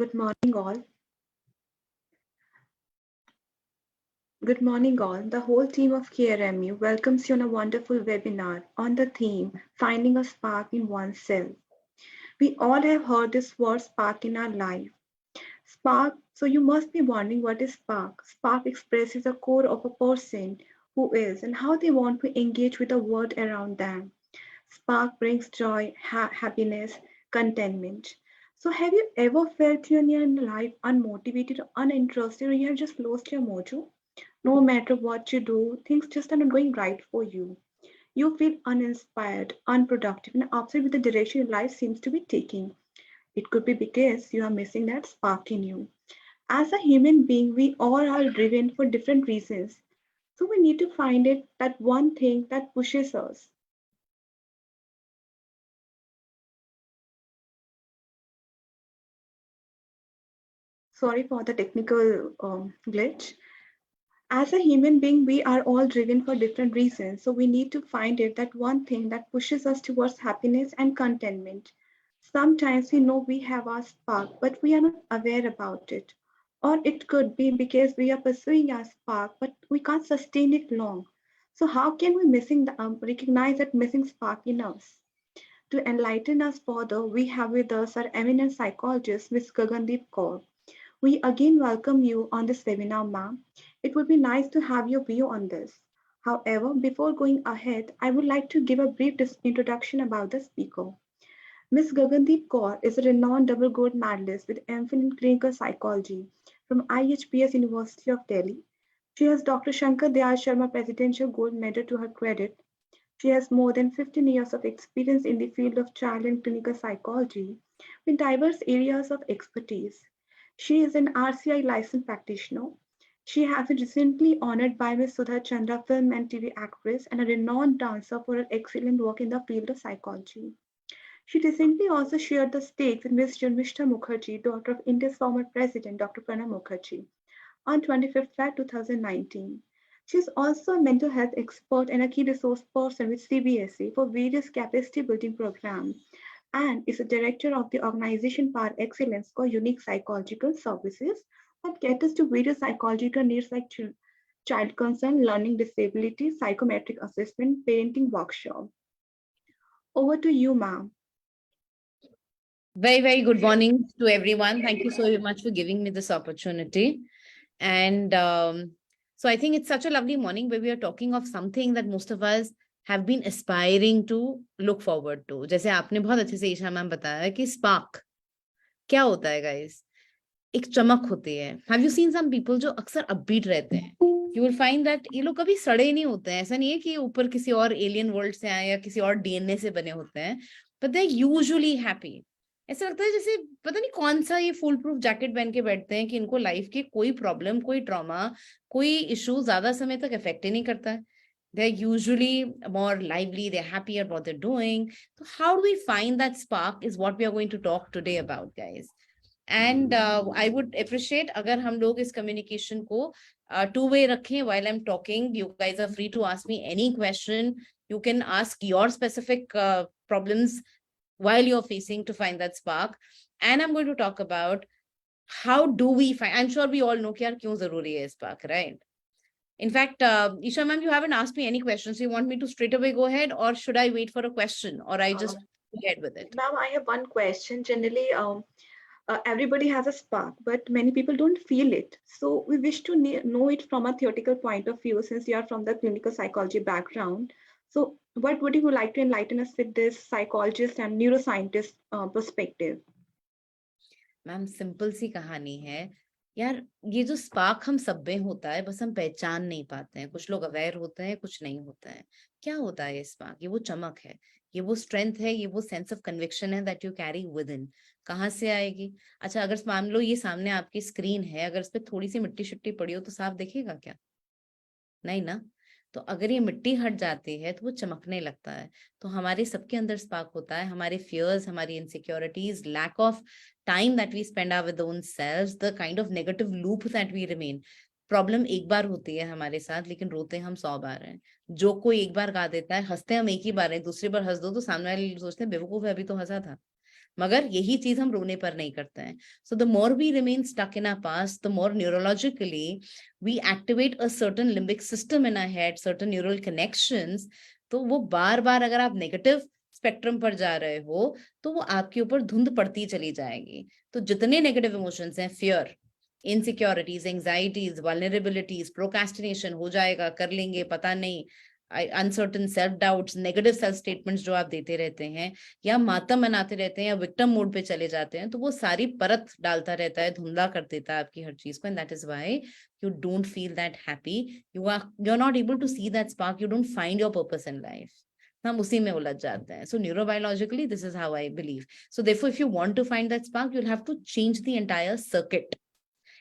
Good morning, all. Good morning, all. The whole team of KRMU welcomes you on a wonderful webinar on the theme Finding a Spark in Oneself. We all have heard this word spark in our life. Spark, so you must be wondering what is spark. Spark expresses the core of a person who is and how they want to engage with the world around them. Spark brings joy, happiness, contentment. So, have you ever felt in your life unmotivated or uninterested, or you have just lost your mojo? No matter what you do, things just are not going right for you. You feel uninspired, unproductive, and upset with the direction your life seems to be taking. It could be because you are missing that spark in you. As a human being, we all are driven for different reasons. So we need to find it that one thing that pushes us. Sorry for the technical glitch. As a human being, we are all driven for different reasons. So we need to find it that one thing that pushes us towards happiness and contentment. Sometimes we know we have our spark, but we are not aware about it. Or it could be because we are pursuing our spark, but we can't sustain it long. So how can we recognize that missing spark in us? To enlighten us further, we have with us our eminent psychologist, Ms. Gagandeep Kaur. We again welcome you on this webinar, ma'am. It would be nice to have your view on this. However, before going ahead, I would like to give a brief introduction about the speaker. Ms. Gagandeep Kaur is a renowned double gold medalist with MPhil in clinical psychology from IHPS University of Delhi. She has Dr. Shankar Dayal Sharma Presidential Gold Medal to her credit. She has more than 15 years of experience in the field of child and clinical psychology with diverse areas of expertise. She is an RCI licensed practitioner. She has been recently honored by Ms. Sudha Chandra, film and TV actress, and a renowned dancer for her excellent work in the field of psychology. She recently also shared the stage with Ms. Janmishta Mukherjee, daughter of India's former president, Dr. Pranab Mukherjee, on 25th Feb 2019. She is also a mental health expert and a key resource person with CBSE for various capacity building programs and is a director of the organization Par Excellence for Unique Psychological Services that caters to various psychological needs like child concern, learning disability, psychometric assessment, parenting workshop. Over to you, ma'am. Very, very good morning to everyone. Thank you so much for giving me this opportunity. And so I think it's such a lovely morning where we are talking of something that most of us have been aspiring to look forward to. जैसे आपने बहुत अच्छे से Isha ma'am बताया कि spark क्या होता है guys? एक चमक होती है. Have you seen some people जो अक्सर upbeat रहते हैं? You will find that ये लोग कभी सड़े नहीं होते हैं. ऐसा नहीं है कि ऊपर किसी और alien world से आए या किसी और DNA से बने होते हैं. But they're usually happy. ऐसा लगता है जैसे पता नहीं कौन सा ये फुल प्रूफ जैकेट पहन के बैठते हैं कि इनको लाइफ की कोई प्रॉब्लम, कोई ट्रॉमा, कोई इशू ज्यादा समय तक इफेक्ट ही नहीं करता है. They're usually more lively, they're happier what they're doing. So how do we find that spark is what we are going to talk today about, guys. And I would appreciate अगर हम लोग इस communication को two-way रखें while I'm talking. You guys are free to ask me any question. You can ask your specific problems while you're facing to find that spark. And I'm going to talk about how do we find, I'm sure we all know कि यार क्यों जरूरी है spark, right? In fact, Isha ma'am, you haven't asked me any questions. So you want me to straight away go ahead, or should I wait for a question, or I just go ahead with it? Ma'am, I have one question. Generally, everybody has a spark, but many people don't feel it. So we wish to know it from a theoretical point of view, since you are from the clinical psychology background. So what would you like to enlighten us with this psychologist and neuroscientist perspective? Ma'am simple सी कहानी है यार. ये जो spark हम सब में होता है बस हम पहचान नहीं पाते हैं. कुछ लोग अवेयर होते हैं, कुछ नहीं होता है. क्या होता है ये स्पार्क? ये वो चमक है, ये वो स्ट्रेंथ है, ये वो सेंस ऑफ कन्विक्शन है that you carry with in. कहाँ से आएगी? अच्छा, अगर मान लो ये सामने आपकी स्क्रीन है, अगर इस पे थोड़ी सी मिट्टी शिट्टी पड़ी हो तो साफ दिखेगा क्या? नहीं ना. तो अगर ये मिट्टी हट जाती है तो वो चमकने लगता है. तो हमारे सबके अंदर स्पार्क होता है. हमारे फियर्स, हमारी insecurities, lack of time that we spend with own selves, the kind of negative loop that we remain. Problem एक बार होती है हमारे साथ, लेकिन रोते हम 100 बार हैं. जो कोई एक बार गा देता है, हंसते हम एक ही बार हैं, दूसरी बार हंस दो तो सामने वाले सोचते हैं बेवकूफ है, अभी तो हंसा था. मगर यही चीज हम रोने पर नहीं करते हैं. So the more we remain stuck in our past, the more neurologically we activate a certain limbic system in our head, certain neural connections. तो वो बार बार अगर आप नेगेटिव स्पेक्ट्रम पर जा रहे हो तो वो आपके ऊपर धुंध पड़ती चली जाएगी. तो जितने नेगेटिव इमोशंस हैं, fear, insecurities, anxieties, vulnerabilities, procrastination, हो जाएगा, कर लेंगे, पता नहीं, uncertain self doubts, negative self statements जो आप देते रहते हैं, या मातम मनाते रहते हैं, या विक्टिम मोड पे चले जाते हैं, तो वो सारी परत डालता रहता है, धुंधला कर देता है आपकी हर चीज को. And that is why you don't feel that happy. You're not able to see that spark. You don't find your purpose in life. हम उसी में उलझ जाते हैं. So neurobiologically, this is how I believe. So therefore, if you want to find that spark, you'll have to change the entire circuit.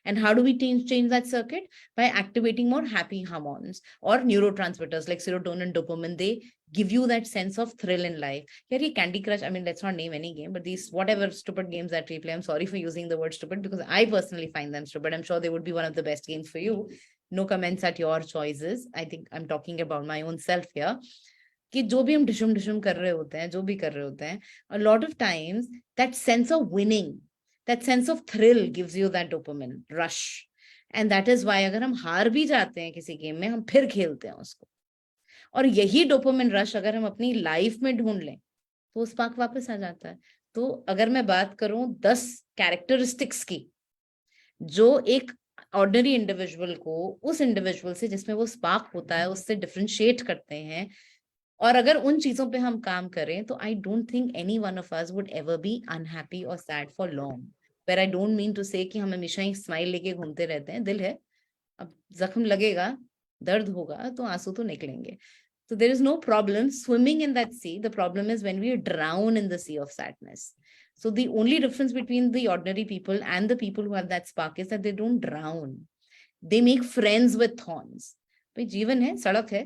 And how do we change that circuit? By activating more happy hormones or neurotransmitters like serotonin, dopamine. They give you that sense of thrill in life. Here, Candy Crush, I mean, let's not name any game, but these whatever stupid games that we play, I'm sorry for using the word stupid because I personally find them stupid. I'm sure they would be one of the best games for you. No comments at your choices. I think I'm talking about my own self here. कि जो भी हम डिशुम डिशुम कर रहे होते हैं, जो भी कर रहे होते हैं, a lot of times that sense of winning, that sense of thrill gives you that dopamine rush. And that is why अगर हम हार भी जाते हैं किसी गेम में, हम फिर खेलते हैं उसको. और यही डोपामिन रश अगर हम अपनी लाइफ में ढूंढ लें तो स्पार्क वापस आ जाता है. तो अगर मैं बात करूं 10 कैरेक्टरिस्टिक्स की जो एक ऑर्डिनरी इंडिविजुअल को उस इंडिविजुअल से जिसमें वो स्पार्क होता है उससे डिफरेंशिएट करते हैं, और अगर उन चीजों पे हम काम करें, तो I don't think any one of us would ever be unhappy और सैड फॉर लॉन्ग. पर आई डोंट मीन टू से कि हम हमेशा ही स्माइल लेके घूमते रहते हैं. दिल है, अब जख्म लगेगा, दर्द होगा, तो आंसू तो निकलेंगे. So there is no problem swimming in that sea. The problem is when we drown in the sea of sadness. So the only difference between the ordinary people and the people who have that spark is that they don't drown. They make friends with thorns. भाई जीवन है, सड़क है.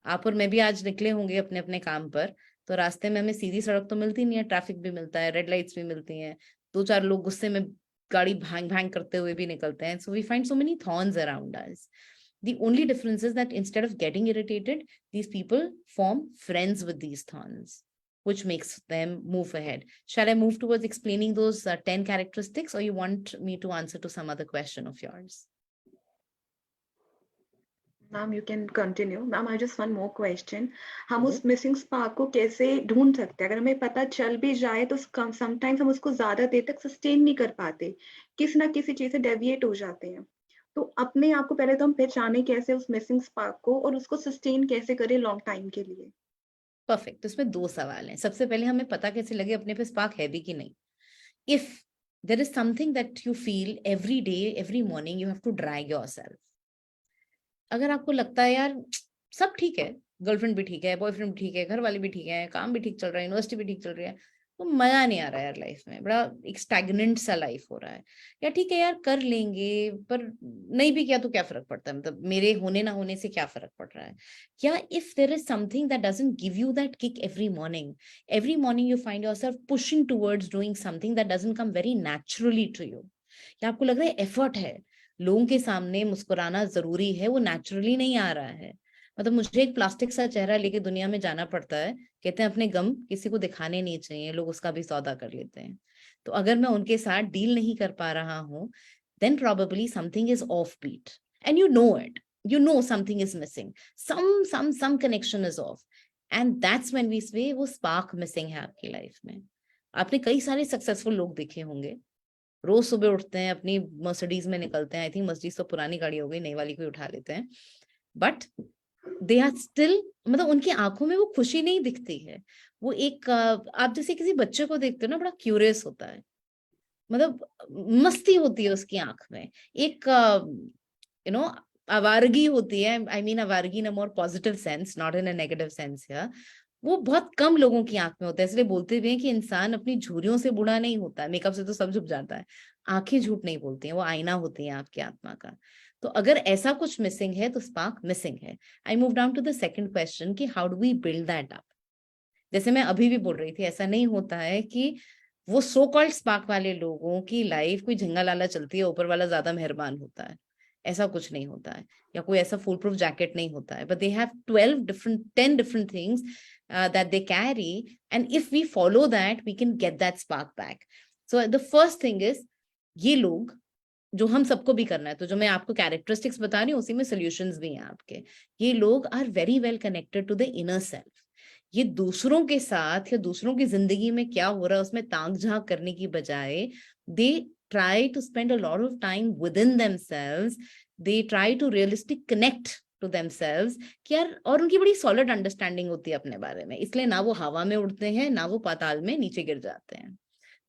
आप और मैं भी आज निकले होंगे अपने अपने काम पर, तो रास्ते में हमें सीधी सड़क तो मिलती नहीं है, ट्रैफिक भी मिलता है, रेड लाइट्स भी मिलती हैं, 2-4 लोग गुस्से में गाड़ी भांग भांग करते हुए भी निकलते हैं. So we find so many thorns around us. The only difference is that instead of getting irritated, these people form friends with these thorns, which makes them move ahead. Shall I move towards explaining those 10 characteristics, or you want me to answer to some other question of yours? Ma'am, you can continue. Ma'am, I just one more question. हम उस missing spark को कैसे ढूंढ सकते हैं? अगर हमें पता चल भी जाए तो समटाइम्स हम उसको ज्यादा देर तक सस्टेन नहीं कर पाते, किसी ना किसी चीज से डेविएट हो जाते हैं. तो अपने आप को पहले तो हम पहचाने कैसे उस मिसिंग स्पार्क को और उसको सस्टेन कैसे करें लॉन्ग टाइम के लिए. परफेक्ट. तो इसमें 2 सवाल हैं. सबसे पहले हमें पता कैसे लगे अपने पे स्पार्क है भी कि नहीं. If there is something that you feel every day, every morning, you have to drag yourself. अगर आपको लगता है यार सब ठीक है, गर्लफ्रेंड भी ठीक है, बॉयफ्रेंड भी ठीक है, घर वाले भी ठीक है, काम भी ठीक चल रहा है, यूनिवर्सिटी भी ठीक चल रही है, तो मजा नहीं आ रहा है यार लाइफ में, बड़ा एक स्टैग्नेंट सा लाइफ हो रहा है, या ठीक है यार कर लेंगे पर नहीं भी किया तो क्या फर्क पड़ता है, मतलब मेरे होने ना होने से क्या फर्क पड़ रहा है. या if there is something that doesn't give you that kick every morning you find yourself pushing towards doing something that doesn't come very naturally to you, या आपको लग रहा है एफर्ट है, लोगों के सामने मुस्कुराना जरूरी है, वो नेचुरली नहीं आ रहा है, मतलब मुझे एक प्लास्टिक सा चेहरा लेके दुनिया में जाना पड़ता है, कहते हैं अपने गम किसी को दिखाने नहीं चाहिए, लोग उसका भी सौदा कर लेते हैं. तो अगर मैं उनके साथ डील नहीं कर पा रहा हूँ, then probably something is offbeat and you know it, you know something is missing, some connection is off, and that's when we say वो spark missing है आपकी लाइफ में. आपने कई सारे सक्सेसफुल लोग देखे होंगे, रोज सुबह उठते हैं, अपनी मर्सिडीज में निकलते हैं, आई थिंक मर्सिडीज तो पुरानी गाड़ी हो गई, नई वाली कोई उठा लेते हैं, बट दे आर स्टिल, मतलब उनकी आंखों में वो खुशी नहीं दिखती है. वो एक आप जैसे किसी बच्चे को देखते हो ना, बड़ा क्यूरियस होता है, मतलब मस्ती होती है उसकी आंख में, एक यू नो आवारगी होती है. आई मीन आवारगी in a more positive sense, not in a negative sense. या वो बहुत कम लोगों की आंख में होता है, इसलिए बोलते भी हैं कि इंसान अपनी झुर्रियों से बूढ़ा नहीं होता है, मेकअप से तो सब झुक जाता है, आंखें झूठ नहीं बोलती हैं, वो आईना होती है आपकी आत्मा का. तो अगर ऐसा कुछ मिसिंग है तो स्पार्क मिसिंग है. I move down to the second question कि how do we build that up. जैसे मैं अभी भी बोल रही थी, ऐसा नहीं होता है कि वो सो कॉल्ड स्पार्क वाले लोगों की लाइफ कोई झंगा लाला चलती है, ऊपर वाला ज्यादा मेहरबान होता है. ऐसा कुछ नहीं होता है, या कोई ऐसा फुल प्रूफ जैकेट नहीं होता है, but they have 10 different things that they carry, and if we follow that we can get that spark back. So the first thing is, ये लोग जो हम सबको भी करना है, तो जो मैं आपको कैरेक्टरिस्टिक्स बता रही हूँ उसी में सॉल्यूशंस भी हैं आपके। ये लोग are very well connected to the inner self. ये दूसरों के साथ या दूसरों की जिंदगी में क्या हो रहा है उसमें ताक झांक करने की बजाय they try to spend a lot of time within themselves, they try to realistic connect to themselves कि यार, और उनकी बड़ी सॉलिड अंडरस्टैंडिंग होती है अपने बारे में, इसलिए ना वो हवा में उड़ते हैं ना वो पाताल में नीचे गिर जाते हैं,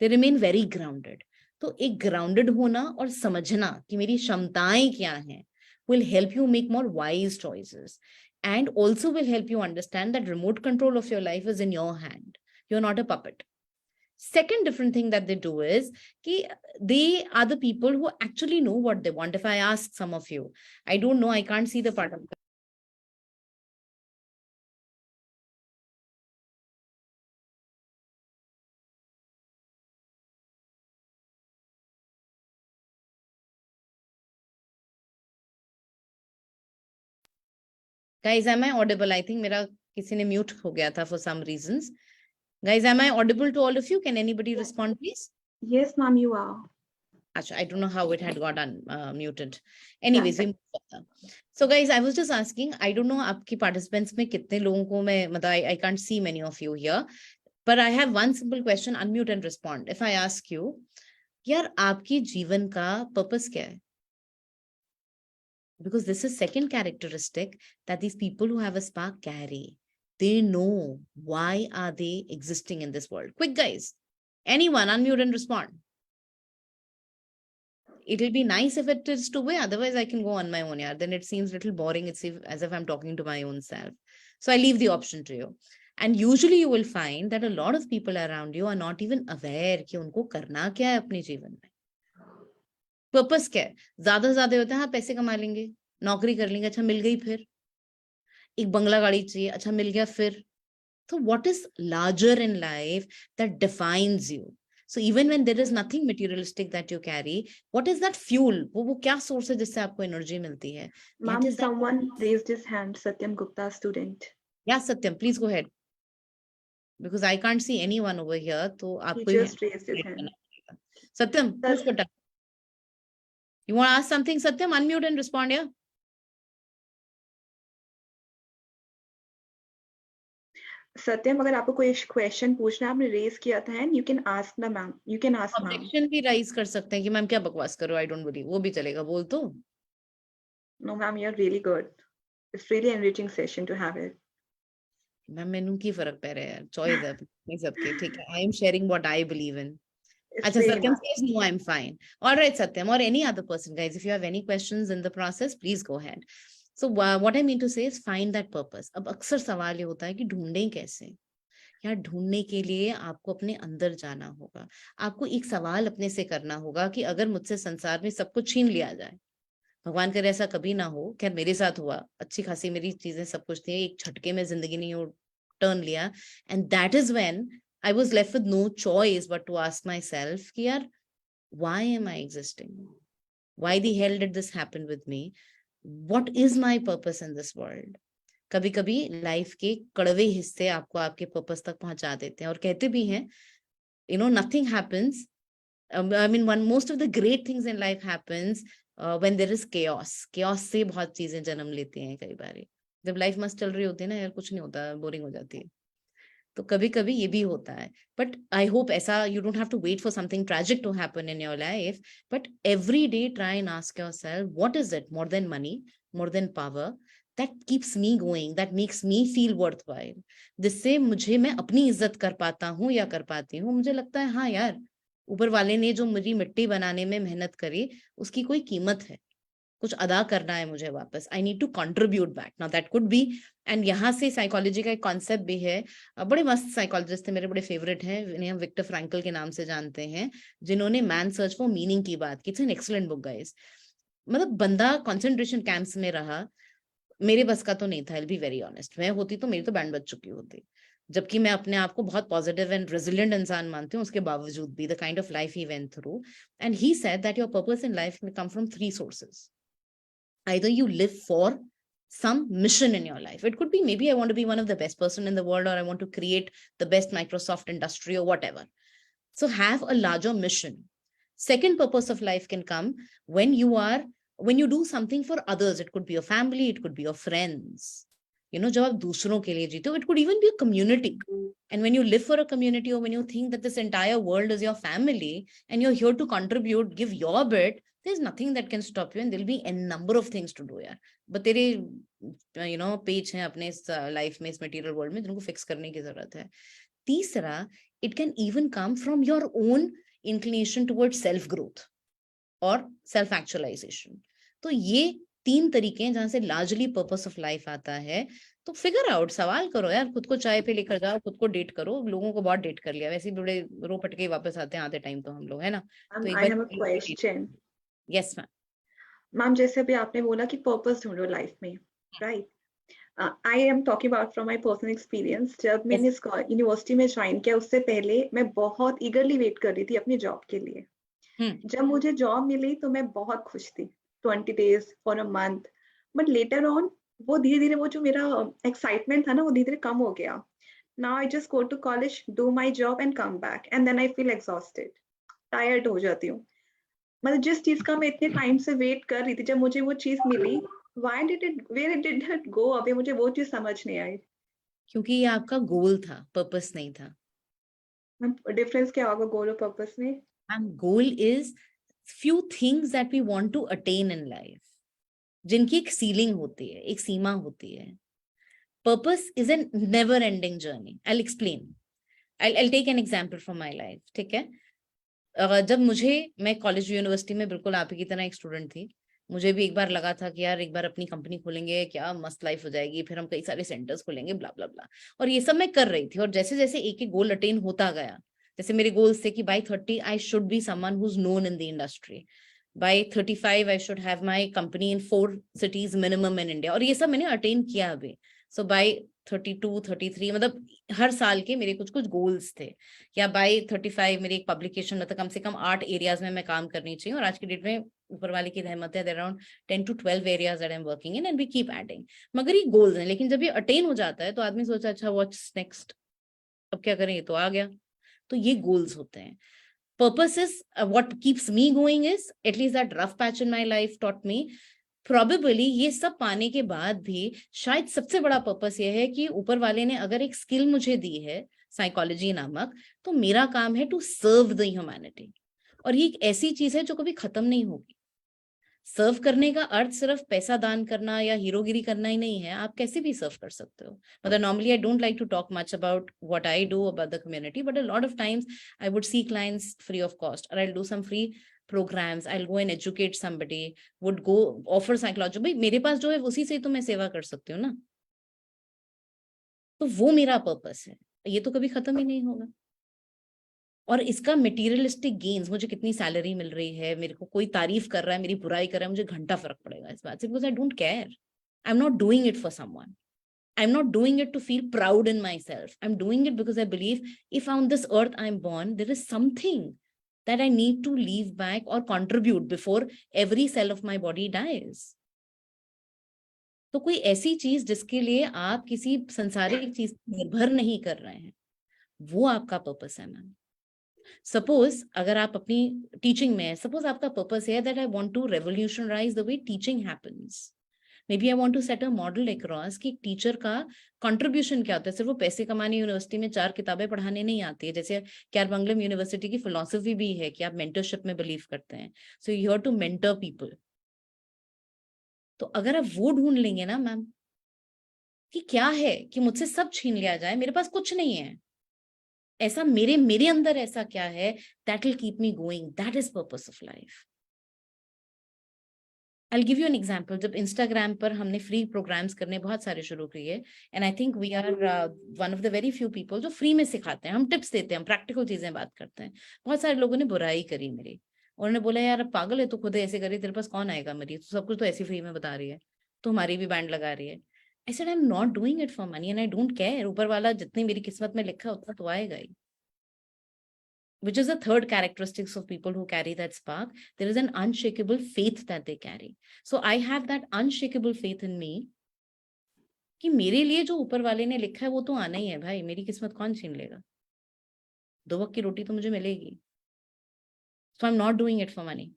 दे रिमेन वेरी ग्राउंडेड। तो एक ग्राउंडेड होना और समझना कि मेरी क्षमताएं क्या हैं will help you make more wise choices, and also will help you understand that remote control of your life is in your hand. You're not a puppet. Second different thing that they do is कि they are the people who actually know what they want. If I ask some of you, I don't know, I can't see the part of guys, am I audible? I think मेरा किसी ने mute हो गया था for some reasons. Guys, am I audible to all of you? Can anybody respond, please? Yes, ma'am, you are. Achha, I don't know how it had got muted. That's Anyways, it. so guys, I was just asking, I don't know आपकी participants में कितने लोगों को मैं मतलब I can't see many of you here, but I have one simple question, unmute and respond. If I ask you, यार आपकी जीवन का purpose क्या है? Because this is second characteristic that these people who have a spark carry. They know why are they existing in this world. Quick guys, anyone unmute and respond. It will be nice if it is two-way, otherwise I can go on my own. Yeah, then it seems a little boring. It's as if I'm talking to my own self. So I leave the option to you. And usually you will find that a lot of people around you are not even aware कि उनको करना क्या है अपने जीवन में, purpose क्या है। ज्यादा से ज्यादा होता है हाँ पैसे कमा लेंगे, नौकरी कर लेंगे, अच्छा मिल गई, फिर एक बंगला गाड़ी चाहिए, अच्छा मिल गया, फिर। So what is larger in life that defines you? So even when there is nothing materialistic that you carry, what is that fuel? वो क्या source है जिससे आपको energy मिलती है? What Ma'am, is that? someone raised his hand, Satyam Gupta, student. Yeah, Satyam, please go ahead. Because I can't see anyone over here, तो He आपको ही just hand raised his raise hand. करना पड़ेगा। Satyam, push Sir, button. You want to ask something, Satyam? Unmute and respond, yeah? Satyam, अगर आपको कोई question पूछना है, आपने रेज किया था, and you can ask the ma'am, you can ask ma'am. Objection भी raise कर सकते हैं कि मैम क्या बकवास करो, I don't believe, वो भी चलेगा, बोल तो। No, ma'am, you're really good. It's really enriching session to have it. Ma'am मैनू की फर्क पै रहा है यार, चॉइस है अपनी सबके, ठीक है। I am sharing what I believe in. It's Acha, really Satyam nice. says no, I'm fine. All right, Satyam, or any other person, guys, if you have any questions in the process, please go ahead. So what I mean to say is find that purpose. अब अक्सर सवाल ये होता है कि ढूंढें कैसे। यार ढूंढने के लिए आपको अपने अंदर जाना होगा। आपको एक सवाल अपने से करना होगा कि अगर मुझसे संसार में सब कुछ छीन लिया जाए, भगवान करे ऐसा कभी ना हो, खैर मेरे साथ हुआ, अच्छी खासी मेरी चीजें सब कुछ थी, एक झटके में जिंदगी ने टर्न लिया, and that is when I was left with no choice but to ask myself कि यार why am I existing? Why the hell did this happen with me? What is my purpose in this world? कभी कभी life के कड़वे हिस्से आपको आपके purpose तक पहुंचा देते हैं, और कहते भी हैं nothing happens, I mean most of the great things in life happens when there is chaos से बहुत चीजें जन्म लेती हैं। कई बार जब लाइफ मस्त चल रही होती है ना यार, कुछ नहीं होता, बोरिंग हो जाती है, तो कभी कभी ये भी होता है। बट आई होप ऐसा you don't have to wait for something tragic to happen in your life, but every day try and ask yourself what is it, more than money, more than power, that keeps me going, that makes me feel worthwhile, जिससे मुझे मैं अपनी इज्जत कर पाता हूँ या कर पाती हूँ। मुझे लगता है हाँ यार, ऊपर वाले ने जो मेरी मिट्टी बनाने में मेहनत करी उसकी कोई कीमत है, कुछ अदा करना है मुझे वापस, I need to contribute back, now that could be. And यहाँ से साइकोलॉजी का एक कॉन्सेप्ट भी है, बड़े मस्त साइकोलॉजिस्ट थे, मेरे बड़े फेवरेट हैं, इन्हें हम विक्टर फ्रैंकल के नाम से जानते हैं, जिन्होंने मैन सर्च फॉर मीनिंग की बात की। It's an excellent book guys. मतलब बंदा कॉन्सेंट्रेशन कैंप्स में रहा, मेरे बस का तो नहीं था, आई बी वेरी ऑनेस्ट, मैं होती तो मेरी तो बैंड बज चुकी होती, जबकि मैं अपने आप को बहुत पॉजिटिव एंड रेजिलिएंट इंसान मानती हूँ, उसके बावजूद भी the kind of life he went through, and he said that your purpose in life can come from 3 sources. Either you live for some mission in your life. It could be maybe I want to be one of the best person in the world, or I want to create the best Microsoft industry or whatever. So have a larger mission. Second purpose of life can come when you do something for others. It could be your family, it could be your friends. जब आप दूसरों के लिए जीते हो, it could even be a community. And when you live for a community, or when you think that this entire world is your family and you're here to contribute, give your bit, there's nothing that can stop you, and there'll be a number of things to do, यार. But तेरे page हैं अपने इस life में, इस material world में, जिनको fix करने की जरूरत है. तीसरा, it can even come from your own inclination towards self growth or self actualization. तो ये 3 तरीके हैं जहां से लार्जली पर्पस ऑफ लाइफ आता है. तो फिगर आउट, सवाल करो यार, खुद को चाय पे लेकर जाओ, खुद को डेट करो. लोगों को बहुत डेट कर लिया, वैसे ही बड़े रो पटके ही वापस आते हैं आधे टाइम तो हम लोग, है ना. तो एक I have a bar question. Yes ma'am. Ma'am, जैसे अभी आपने बोला कि पर्पस ढूंढो लाइफ में, right? I am talking about from my personal experience. जब मैंने यूनिवर्सिटी में ज्वाइन किया, उससे पहले मैं बहुत ईगरली वेट कर रही थी अपनी जॉब के लिए. जब मुझे जॉब मिली तो मैं बहुत खुश थी, 20 days for a month. But later on वो धीरे धीरे, वो जो मेरा एक्साइटमेंट था ना, वो धीरे धीरे कम हो गया. Now I just go to college, do my job and come back, and then I feel exhausted, tired हो जाती हूँ. मतलब जिस चीज का मैं इतने टाइम से वेट कर रही थी, जब मुझे वो चीज मिली, where did it go away, मुझे वो चीज समझ नहीं आई. क्योंकि ये आपका गोल था, पर्पस नहीं था. डिफरेंस क्या होगा गोल और पर्पस में? And goal is few things that we want to attain in life, जिनकी एक सीलिंग होती है, एक सीमा होती है. Purpose is an never ending journey. I'll explain. I'll take an example from my life. ठीक है. जब मैं कॉलेज यूनिवर्सिटी में बिल्कुल आप ही की तरह एक स्टूडेंट थी. मुझे भी एक बार लगा था कि यार एक बार अपनी कंपनी खोलेंगे, क्या मस्त लाइफ हो जाएगी, फिर हम कई सारे सेंटर्स खोलेंगे, ब्ला ब्ला ब्ला. और ये सब मैं कर रही थी. और जैसे जैसे एक एक गोल अटेन होता गया, जैसे मेरे गोल्स थे कि by 30 I should be someone who is known in the industry. By 35 I should have my company in 4 cities minimum in India. और ये सब मैंने अटेन किया अभी. सो बाय 32, 33, मतलब हर साल के मेरे कुछ कुछ गोल्स थे. या बाय 35 मेरी एक पब्लिकेशन, मतलब कम से कम 8 एरियाज में मैं काम करनी चाहिए. और आज की डेट में ऊपर वाले की रहमत है, there around 10 to 12 areas that I am working in, and we keep adding. मगर ये गोल्स हैं. लेकिन जब ये अटेन हो जाता है तो आदमी सोचा अच्छा व्हाट्स नेक्स्ट, अब क्या करें, ये तो आ गया. तो ये गोल्स होते हैं. Purpose is what keeps me going is, at least that rough patch in my life taught me, probably ये सब पाने के बाद भी शायद सबसे बड़ा पर्पस ये है कि ऊपर वाले ने अगर एक स्किल मुझे दी है, साइकोलॉजी नामक, तो मेरा काम है टू सर्व द ह्यूमैनिटी. और ये एक ऐसी चीज है जो कभी खत्म नहीं होगी. सर्व करने का अर्थ सिर्फ पैसा दान करना या हीरोगिरी करना ही नहीं है. आप कैसे भी सर्व कर सकते हो. मतलब normally I don't like to talk much about what I do about the community, but a lot of times I would see clients free of cost, और I do some free programs. I'll go and educate somebody, would go offer psychology. भाई मेरे पास जो है उसी से तो मैं सेवा कर सकती हूँ ना. तो वो मेरा पर्पस है. ये तो कभी खत्म ही नहीं होगा. और इसका मटेरियलिस्टिक गेन्स, मुझे कितनी सैलरी मिल रही है, मेरे को कोई तारीफ कर रहा है, मेरी बुराई कर रहा है, मुझे घंटा फर्क पड़ेगा इस बात से, because I don't care. I am not doing it for someone. I'm not doing it to feel proud in myself. I'm doing it because I believe if on this earth I'm born, there is something that I need to leave back or contribute before every cell of my body dies. तो कोई ऐसी चीज जिसके लिए आप किसी संसारिक चीज पर निर्भर नहीं कर रहे हैं, वो आपका पर्पस है मैम. सपोज अगर आप अपनी टीचिंग में है, सपोज आपका पर्पस है that I want to revolutionize the way teaching happens. Maybe I want to set a model across कि टीचर का कंट्रीब्यूशन क्या होता है. सिर्फ वो पैसे कमाने यूनिवर्सिटी में 4 किताबें पढ़ाने नहीं आती है. जैसे क्या मंगलम यूनिवर्सिटी की फिलोसफी भी है कि आप मेंटरशिप में बिलीव करते हैं. So you have to mentor people. तो अगर आप वो ढूंढ लेंगे ना मैम कि क्या है कि मुझसे सब छीन लिया जाए, मेरे पास कुछ नहीं है, ऐसा मेरे मेरे अंदर ऐसा क्या है, that will keep me going. That is purpose of life. I'll give you an example. जब इंस्टाग्राम पर हमने फ्री प्रोग्राम्स करने बहुत सारे शुरू किए, and I think we are one of the very few people जो फ्री में सिखाते हैं. हम टिप्स देते हैं, हम प्रैक्टिकल चीजें बात करते हैं. बहुत सारे लोगों ने बुराई करी मेरी. उन्होंने बोला यार अब पागल है, तू खुद ऐसे करी, तेरे पास कौन आएगा मरी, तू सब कुछ तो ऐसे फ्री में बता रही है, तो हमारी भी बैंड लगा रही है. I said I am not doing it for money and I don't care. ऊपर वाला जितनी मेरी किस्मत में लिखा उतना तो आएगा ही. which is the third characteristics of people who carry that spark. There is an unshakable faith that they carry. So I have that unshakable faith in me कि मेरे लिए जो ऊपर वाले ने लिखा है वो तो आना ही है भाई, मेरी किस्मत कौन छीन लेगा, 2 वक्त की रोटी तो मुझे मिलेगी. So I'm not doing it for money.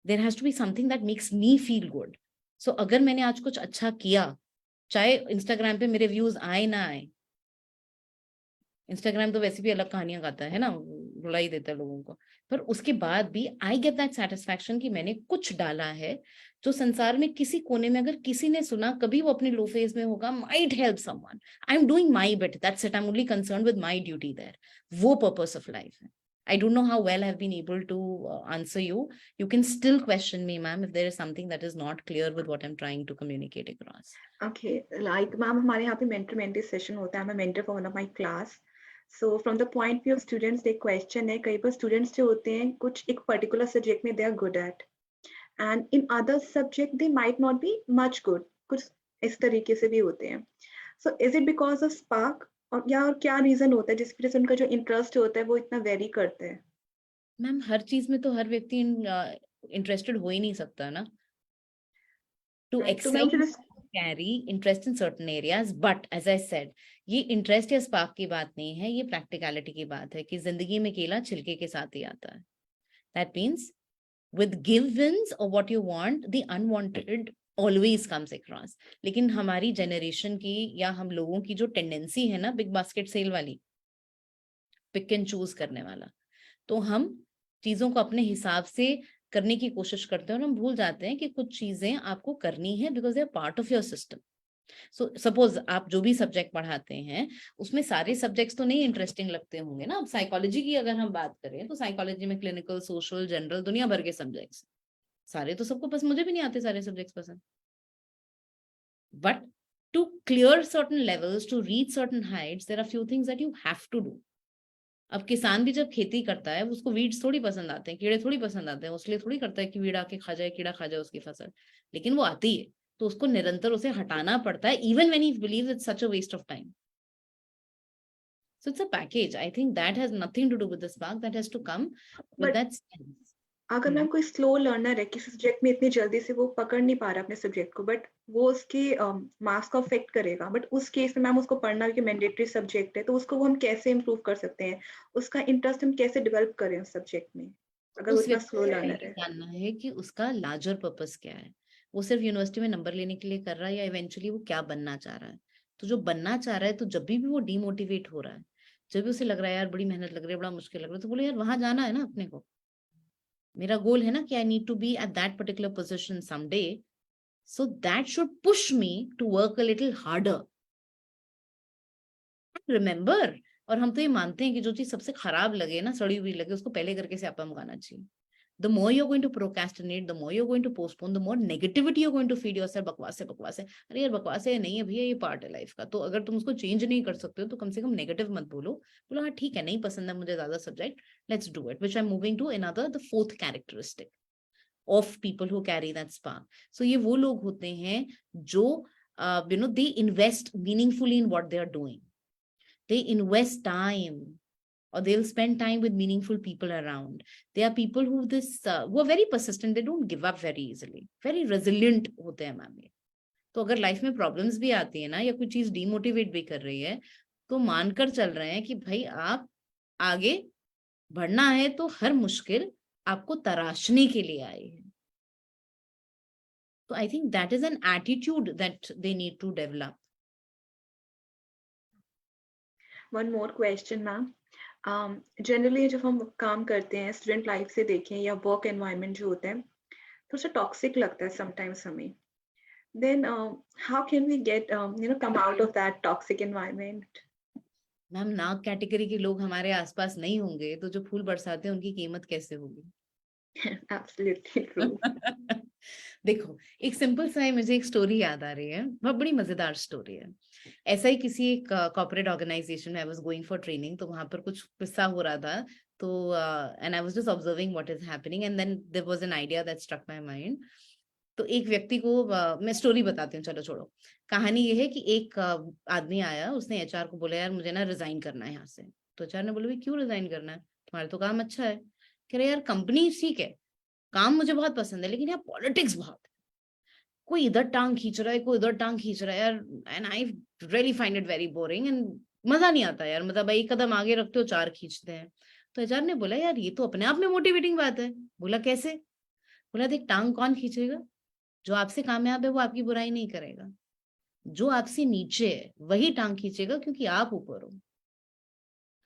There has to be something that makes me feel good. So अगर मैंने आज कुछ अच्छा किया, चाहे इंस्टाग्राम पे मेरे व्यूज आए ना आए, इंस्टाग्राम तो वैसे भी अलग कहानियां गाता है ना, रुला ही देता है लोगों को, पर उसके बाद भी आई गेट दैट सेटिस्फैक्शन कि मैंने कुछ डाला है जो संसार में किसी कोने में अगर किसी ने सुना, कभी वो अपने लो फेज में होगा, might help someone. I am doing my bit, that's it. I am only concern with my duty there. वो पर्पस ऑफ लाइफ है. I don't know how well I've been able to answer you. You can still question me, ma'am, if there is something that is not clear with what I'm trying to communicate across. Okay, like ma'am, हमारे यहाँ पे mentor mentee session होता है. I'm a mentor for one of my class. So from the point of view of students, they question है, कई बार students जो होते हैं कुछ एक particular subject में they are good at, and in other subject they might not be much good. कुछ इस तरीके से भी होते हैं. So is it because of spark और या और क्या रीजन होता है जिस वजह से उनका जो इंटरेस्ट होता है वो इतना वेरी करते हैं? मैम हर चीज में तो हर व्यक्ति इंटरेस्टेड हो ही नहीं सकता ना. To तो मैं excel, मुझे carry interest in certain areas, but as I said, ये इंटरेस्ट या स्पार्क की बात नहीं है, ये प्रैक्टिकलिटी की बात है कि जिंदगी में केला छिलके के साथ ही आता है. That means with givens or what you want, the unwanted always comes across. लेकिन हमारी जनरेशन की या हम लोगों की जो टेंडेंसी है ना, बिग बास्केट सेल वाली, पिक एंड चूज करने वाला, तो हम चीजों को अपने हिसाब से करने की कोशिश करते हैं और हम भूल जाते हैं कि कुछ चीजें आपको करनी है because they are part of your system. So suppose आप जो भी सब्जेक्ट पढ़ाते हैं उसमें सारे सब्जेक्ट्स तो नहीं इंटरेस्टिंग लगते होंगे ना. अब साइकोलॉजी की अगर हम बात करें तो साइकोलॉजी में क्लिनिकल, सोशल, जनरल, दुनिया भर के सब्जेक्ट्स, सारे तो सबको पसंद, मुझे भी नहीं आते सारे सब्जेक्ट्स पसंद. But to clear certain levels, to reach certain heights, there are few things that you have to do. अब किसान भी जब खेती करता है उसको वीड्स थोड़ी पसंद आते हैं, कीड़े थोड़ी पसंद आते हैं, उसलिए थोड़ी करता है कि वीड आके खा जाए, कीड़ा खा जाए उसकी फसल, लेकिन वो आती है तो उसको निरंतर उसे हटाना पड़ता है, even when he believes it's such a waste of time. So it's a package. I think that has nothing to do with the spark. That has to come with but that sense. अगर ma'am कोई slow learner है किसी subject में इतनी जल्दी से वो पकड़ नहीं पा रहा अपने सब्जेक्ट को, बट वो उसके मार्क्स को अफेक्ट करेगा, बट उस केस में मैम उसको पढ़ना भी मैंडेटरी सब्जेक्ट है, तो उसको वो हम कैसे इम्प्रूव कर सकते हैं, उसका इंटरेस्ट हम कैसे डेवलप करें उस सब्जेक्ट में अगर वो उस इतना व्यक्ति स्लो को लर्नर पहले है? जानना है कि उसका लार्जर पर्पस क्या है. वो सिर्फ यूनिवर्सिटी में नंबर लेने के लिए कर रहा है या इवेंचुअली वो क्या बनना चाह रहा है. तो जो बनना चाह रहा है, तो जब भी वो डिमोटिवेट हो रहा है, जब भी उसे लग रहा है यार बड़ी मेहनत लग रही है, बड़ा मुश्किल लग रहा है, तो बोले यार वहां जाना है ना अपने को. मेरा गोल है ना कि I need to be at that particular position someday, so that should push me to work a little harder. Remember, और हम तो ये मानते हैं कि जो चीज सबसे खराब लगे ना, सड़ी हुई लगे, उसको पहले करके स्यापा मंगाना चाहिए. The more you're going to procrastinate, the more you're going to postpone, the more negativity you're going to feed yourself. बकवास है, बकवास है, अरे यार बकवास है नहीं है भैया, ये पार्ट है लाइफ का. तो अगर तुम उसको चेंज नहीं कर सकते हो तो कम से कम नेगेटिव मत बोलो. बोलो हाँ ठीक है, नहीं पसंद है मुझे ज्यादा subject, let's do it. Which I am moving to another, the fourth characteristic of people who carry that spark. So ये वो लोग होते हैं जो they invest meaningfully in what they are doing. They invest time, or they'll spend time with meaningful people around. They are people who are very persistent. They don't give up very easily. Very resilient होते हैं ma'am ये. तो अगर life में problems भी आती है ना, या कोई चीज डिमोटिवेट भी कर रही है, तो मानकर चल रहे हैं कि भाई आप आगे बढ़ना है तो हर मुश्किल आपको तराशने के लिए आई है. तो I think that is an attitude that they need to develop. One more question ma'am. Generally जब हम काम करते हैं स्टूडेंट लाइफ से देखें या वर्क एनवायरनमेंट जो होता है थोड़ा सा टॉक्सिक लगता है समटाइम्स हमें. Then how can we get come out of that toxic environment? Ma'am नाग कैटेगरी के लोग हमारे आसपास नहीं होंगे तो जो फूल बरसाते हैं उनकी कीमत कैसे होगी. Absolutely true. देखो एक सिंपल सा है, मुझे एक स्टोरी याद आ रही है, बहुत बड़ी मजेदार स्टोरी है. ऐसा ही किसी एक कॉर्पोरेट ऑर्गेनाइजेशन में I was going for training, तो वहां पर कुछ किस्सा हो रहा था. तो and I was just observing what is happening, and then there was an idea that struck my mind. तो एक व्यक्ति को मैं स्टोरी बताती हूँ, चलो छोड़ो. कहानी ये है कि एक आदमी आया, उसने एचआर को बोला यार मुझे ना रिजाइन करना है यहाँ से. तो एचआर ने बोला भाई क्यों रिजाइन करना है, तुम्हारा तो काम अच्छा है। कह रहे यार कंपनी ठीक है, काम मुझे बहुत पसंद है, लेकिन यार पॉलिटिक्स बहुत है। कोई इधर टांग खींच रहा है, कोई उधर टांग खींच रहा है यार, and I really find it very boring and मजा नहीं आता यार, मतलब भाई एक कदम आगे रखते हो चार खींचते हैं। तो एचआर ने बोला यार ये तो अपने आप में मोटिवेटिंग बात है। बोला कैसे? बोला देख, टांग कौन खींचेगा? जो आपसे कामयाब है वो आपकी बुराई नहीं करेगा, जो आपसे नीचे है वही टांग खींचेगा, क्योंकि आप ऊपर हो,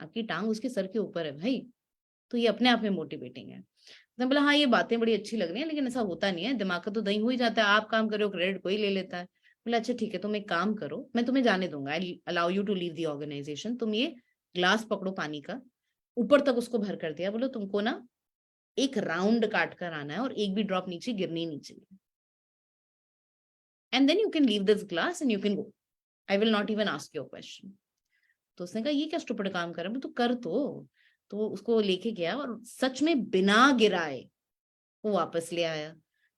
आपकी टांग उसके सर के ऊपर है भाई। तो ये अपने आप में मोटिवेटिंग है। तो बोला हाँ ये बातें बड़ी अच्छी लग रही हैं, लेकिन ऐसा होता नहीं है, दिमाग का तो दही हो ही जाता है, आप काम करो क्रेडिट कोई ले लेता है। बोला अच्छा ठीक है, तुम एक काम करो, मैं तुम्हें जाने दूंगा, I allow you to leave the organisation. तुम ये ग्लास पकड़ो पानी का, ऊपर तक उसको भर कर दिया। बोलो तुमको ना एक राउंड काट कर आना है और एक भी ड्रॉप नीचे गिरनी नहीं चाहिए, and then you can leave this glass and you can go, I will not even ask your question. तो उसने कहा ये क्या स्टूपिड काम कर रहा है, तो कर तो उसको लेके गया और सच में बिना गिराए वो वापस ले आया।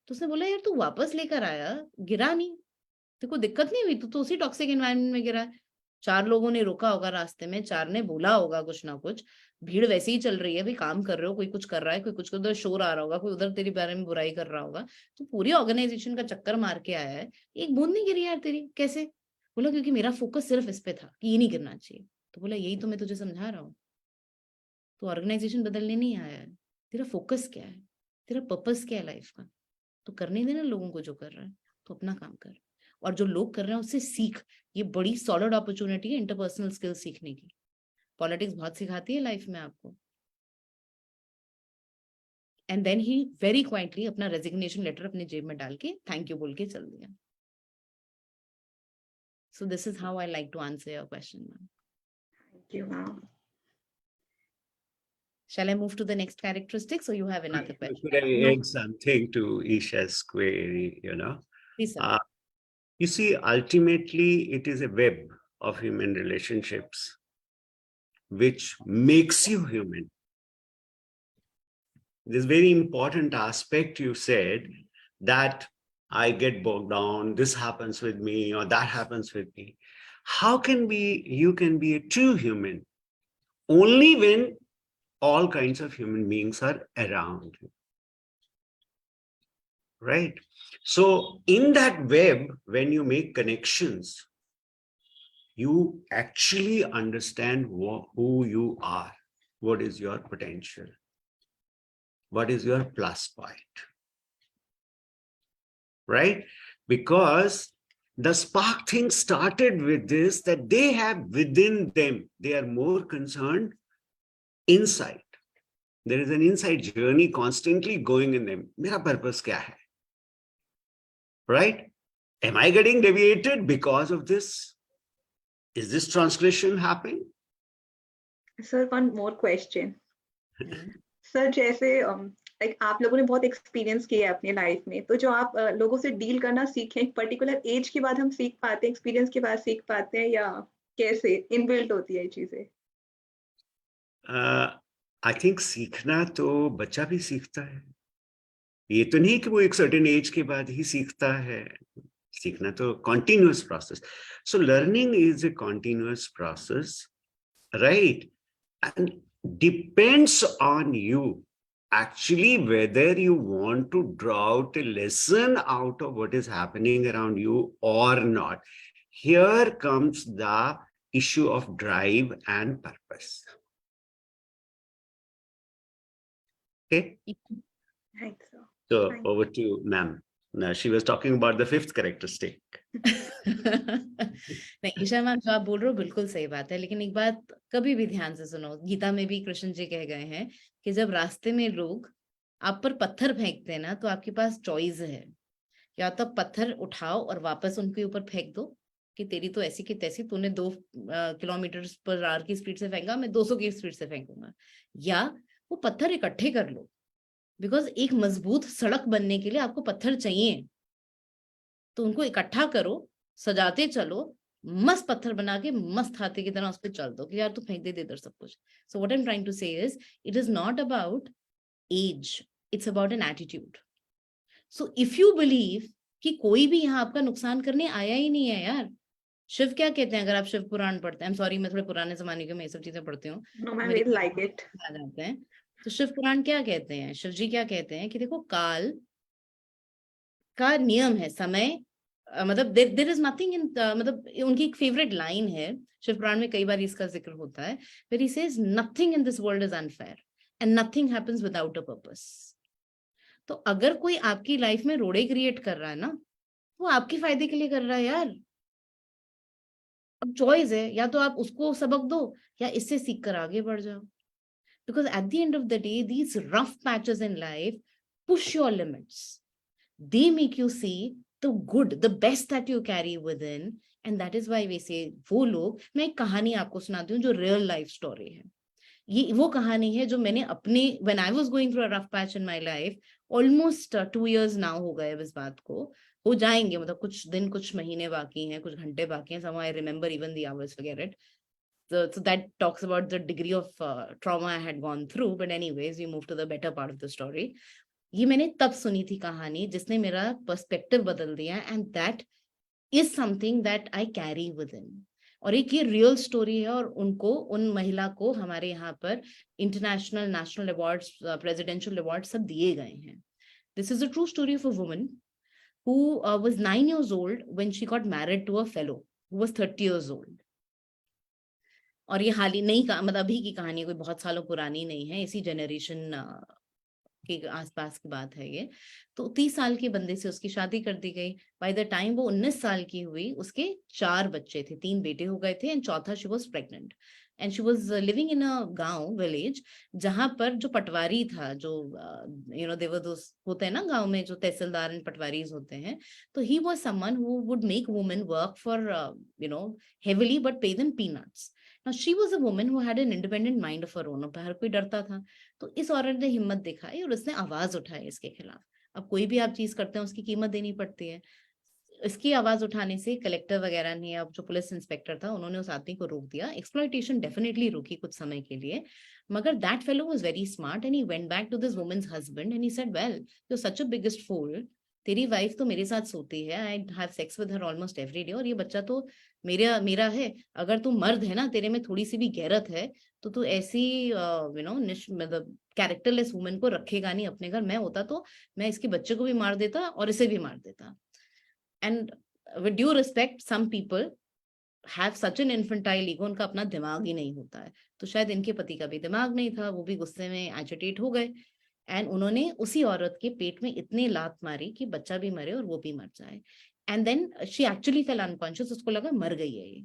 तो उसने बोला यार तू वापस लेकर आया, गिरा नहीं, तेरे को दिक्कत नहीं हुई, तू तो उसी टॉक्सिक एनवायरनमेंट में गिरा है। चार लोगों ने रोका होगा रास्ते में, चार ने बोला होगा कुछ ना कुछ, भीड़ वैसे ही चल रही है भाई, काम कर रहे हो, कोई कुछ कर रहा है, कोई कुछ उधर शोर आ रहा होगा, कोई उधर तेरे बारे में बुराई कर रहा होगा, तो पूरी ऑर्गेनाइजेशन का चक्कर मार के आया है, एक बूंद नहीं गिरी यार तेरी, कैसे? बोला क्योंकि मेरा फोकस सिर्फ इस पे था कि ये नहीं गिरना चाहिए। तो बोला यही तो मैं तुझे समझा रहा हूँ, तो ऑर्गेनाइजेशन बदलने नहीं आया है, तेरा फोकस क्या है, तेरा पर्पस क्या है लाइफ का, तो करने देना लोगों को जो कर रहा है, तो अपना काम कर, और जो लोग कर रहे हैं उससे सीख। ये बड़ी सॉलिड अपॉर्चुनिटी है इंटरपर्सनल स्किल्स सीखने की, पॉलिटिक्स बहुत सिखाती है लाइफ में आपको। And then he very quietly अपना रेजिग्नेशन लेटर अपने जेब में डाल के थैंक यू बोल के चल दिया। So this is how I like to answer your question ma'am. Thank you, ma'am. Shall I move to the next characteristic, or you have another Could I question? add something to Isha's query, Please, sir. You see, ultimately, it is a web of human relationships which makes you human. This very important aspect you said, that I get bogged down, this happens with me or that happens with me. How can you can be a true human? Only when all kinds of human beings are around you. Right? So in that web, when you make connections, you actually understand who you are, what is your potential, what is your plus point, right? Because the spark thing started with this, that they have within them, they are more concerned inside. There is an inside journey constantly going in them. Mera purpose kya hai? Right? Am I getting deviated because of this? Is this transgression happening? Sir, one more question. Mhm. Sir जैसे like आप लोगों ने बहुत experience किया है अपने life में, तो जो आप लोगों से डील करना सीखे एक पर्टिकुलर एज के बाद हम सीख पाते हैं, एक्सपीरियंस के बाद सीख पाते हैं, या कैसे इनबिल्ट होती है ये चीजें? आई थिंक सीखना तो बच्चा भी सीखता है, ये तो नहीं कि वो एक सर्टेन एज के बाद ही सीखता है। सीखना तो continuous process, so learning is a continuous process, right? And depends on you actually whether you want to draw out a lesson out of what is happening around you or not. Here comes the issue of drive and purpose. Okay, Thanks, sir. so Thank over to ma'am. Now she was talking about the fifth characteristic. नहीं Isha ma'am, जो आप बोल रहे हो बिल्कुल सही बात है, लेकिन एक बात कभी भी ध्यान से सुनो, गीता में भी कृष्ण जी कह गए हैं कि जब रास्ते में लोग आप पर पत्थर फेंकते हैं ना, तो आपके पास चॉइस है, या तो पत्थर उठाओ और वापस उनके ऊपर फेंक दो कि तेरी तो ऐसी की तैसी, तूने 2 किलोमीटर पर आवर की स्पीड से फेंका, मैं 200 की स्पीड से फेंकूंगा, या वो पत्थर इकट्ठे कर लो, बिकॉज एक मजबूत सड़क बनने के लिए आपको पत्थर चाहिए, तो उनको इकट्ठा करो, सजाते चलो, मस्त पत्थर बना के मस्त हाथी की तरह उस पर चल दो कि यार तू फेंक दे इधर सब कुछ। So what I am trying to say is, it is not about age, it's about an attitude. So if you believe कि कोई भी यहाँ आपका नुकसान करने आया ही नहीं है यार, शिव क्या कहते हैं? अगर आप शिव पुराण पढ़ते हैं, सॉरी मैं थोड़े पुराने जमाने के, मैं ये सब चीजें पढ़ती हूँ, No, I मेरे really like it. आ जाते हैं। तो शिव पुराण क्या कहते हैं? शिव जी क्या कहते हैं कि देखो काल का नियम है, समय मतलब देर इज नथिंग इन, मतलब उनकी एक फेवरेट लाइन है शिव पुराण में, कई बार इसका जिक्र होता है, where he says nothing in this world is unfair and nothing happens without a purpose. तो अगर कोई आपकी लाइफ में रोड़े क्रिएट कर रहा है ना, वो आपके फायदे के लिए कर रहा है यार। अब चॉइस है, या तो आप उसको सबक दो या इससे सीख कर आगे बढ़ जाओ। Because at the end of the day these rough patches in life push your limits, they make you see the good, the best that you carry within, and that is why we say वो लोग, मैं एक कहानी आपको सुनाती हूँ जो real life story है। ये वो कहानी है जो मैंने अपने when I was going through a rough patch in my life, almost 2 years now हो गए इस बात को, हो जाएंगे, मतलब कुछ दिन कुछ महीने बाकी हैं, कुछ घंटे बाकी हैं, somehow I remember even the hours, forget it. So that talks about the degree of trauma I had gone through, but anyways we move to the better part of the story. ये मैंने तब सुनी थी कहानी जिसने मेरा perspective बदल दिया, and that is something that I carry with in. और एक ये रियल स्टोरी है, और उनको, उन महिला को हमारे यहाँ पर international national awards, presidential award सब दिए गए हैं। This is a true story of a woman who was 9 years old when she got married to a fellow who was 30 years old. और ये हाल ही नहीं का, मतलब अभी की कहानी, कोई बहुत सालों पुरानी नहीं है, इसी जनरेशन के आसपास की बात है ये। तो 30 साल के बंदे से उसकी शादी कर दी गई। बाय द टाइम वो 19 साल की हुई, उसके 4 बच्चे थे, 3 बेटे हो गए थे, एंड चौथा she was pregnant, and she was living in a गांव विलेज, जहां पर जो पटवारी था, जो देवर दोस्त होते हैं ना गांव में, जो तहसीलदार एंड पटवारीज होते हैं, तो he was someone who would make women work for heavily but pay them peanuts. Now she was a woman who had an independent mind of her own, पर हर कोई डरता था। तो इस औरत ने हिम्मत दिखाई और उसने आवाज उठाई इसके खिलाफ। अब कोई भी आप चीज करते हैं उसकी कीमत देनी पड़ती है। इसकी आवाज उठाने से कलेक्टर वगैरह ने, अब जो पुलिस इंस्पेक्टर था, उन्होंने उस आदमी को रोक दिया। एक्सप्लॉइटेशन डेफिनेटली रुकी कुछ समय के लिए, मगर that fellow was very smart and he went back to this woman's husband and he said, well you are such a biggest fool, तेरी वाइफ तो मेरे साथ सोती है, I have sex with her almost every day, और ये बच्चा तो मेरा मेरा है। अगर तू मर्द है ना, तेरे में थोड़ी सी भी गैरत है, तो तू ऐसी मतलब कैरेक्टरलेस वुमन को रखेगा नहीं अपने घर। मैं होता तो मैं इसके बच्चे को भी मार देता और इसे भी मार देता। And with due respect, some people have such an infantile ego, उनका अपना दिमाग ही नहीं होता है। तो शायद इनके पति का भी दिमाग नहीं था, वो भी गुस्से में एजिटेट हो गए, एंड उन्होंने उसी औरत के पेट में इतनी लात मारी कि बच्चा भी मरे और वो भी मर जाए। And then she actually fell unconscious, उसको लगा मर गई है ये।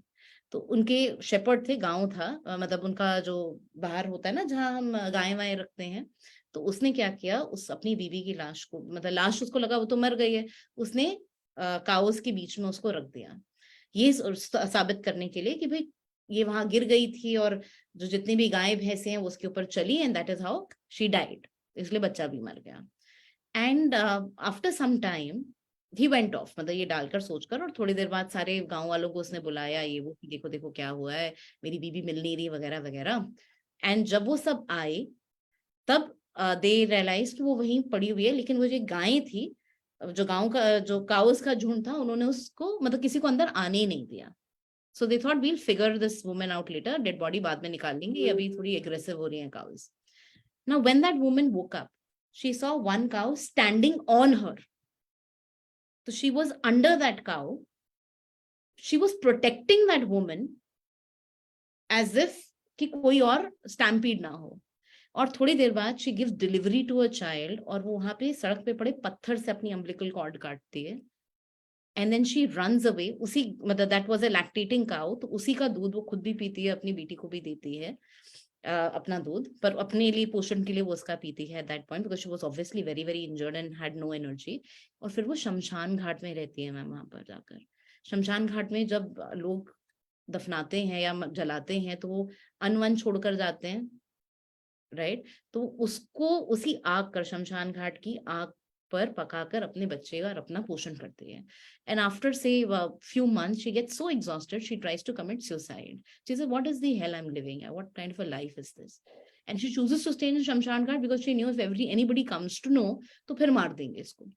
तो उनके शेपर्ड थे, गांव था, मतलब उनका जो बाहर होता है ना जहाँ हम गाय वाय रखते हैं, तो उसने क्या किया, उस अपनी बीवी की लाश को, मतलब लाश उसको लगा वो तो मर गई है, उसने काउस के बीच में उसको रख दिया, ये साबित करने के लिए कि भाई ये वहां गिर गई थी और जो जितनी भी गाय भैंसे हैं वो उसके ऊपर चली, and that is how she died, इसलिए बच्चा भी मर गया। And after some time he went off, मतलब ये डालकर सोचकर, और थोड़ी देर बाद सारे गांव वालों को उसने बुलाया, ये वो, कि देखो देखो क्या हुआ है, मेरी बीबी मिल नहीं रही वगैरह वगैरह। एंड जब वो सब आए, तब दे रियलाइज कि वो वहीं पड़ी हुई है, लेकिन वो जो गाय थी, जो गांव का जो काउस का झुंड था, उन्होंने उसको, मतलब किसी को अंदर आने ही नहीं दिया। So they thought we'll figure this woman out later, dead body बाद में निकाल लेंगे, अभी थोड़ी एग्रेसिव हो रही है cows. Now when that woman woke up, she saw one cow standing on her. So she was under that cow. She was protecting that woman as if कि कोई और stampede ना हो। और थोड़ी देर बाद she gives delivery to a child, और वो वहां पे सड़क पे पड़े पत्थर से अपनी umbilical cord काटती है। And then she runs away. उसी, मतलब that was a lactating cow, तो उसी का दूध वो खुद भी पीती है, अपनी बेटी को भी देती है अपना दूध, पर अपने लिए पोषण के लिए वो उसका पीती है at that point, because she was obviously very very injured and had no energy. और फिर वो शमशान घाट में रहती है मैम, वहां पर जाकर शमशान घाट में जब लोग दफनाते हैं या जलाते हैं, तो वो अन्न वन छोड़कर जाते हैं, राइट? तो उसको उसी आग कर, शमशान घाट की आग पर पकाकर अपने बच्चे का और अपना पोषण करती है। एंड आफ्टर से few months she gets so exhausted, she tries to commit suicide. She says, what is the hell I'm living at, what kind of a life is this? And she chooses to stay in शमशान घाट because she knew if anybody comes to know, तो फिर मार देंगे इसको,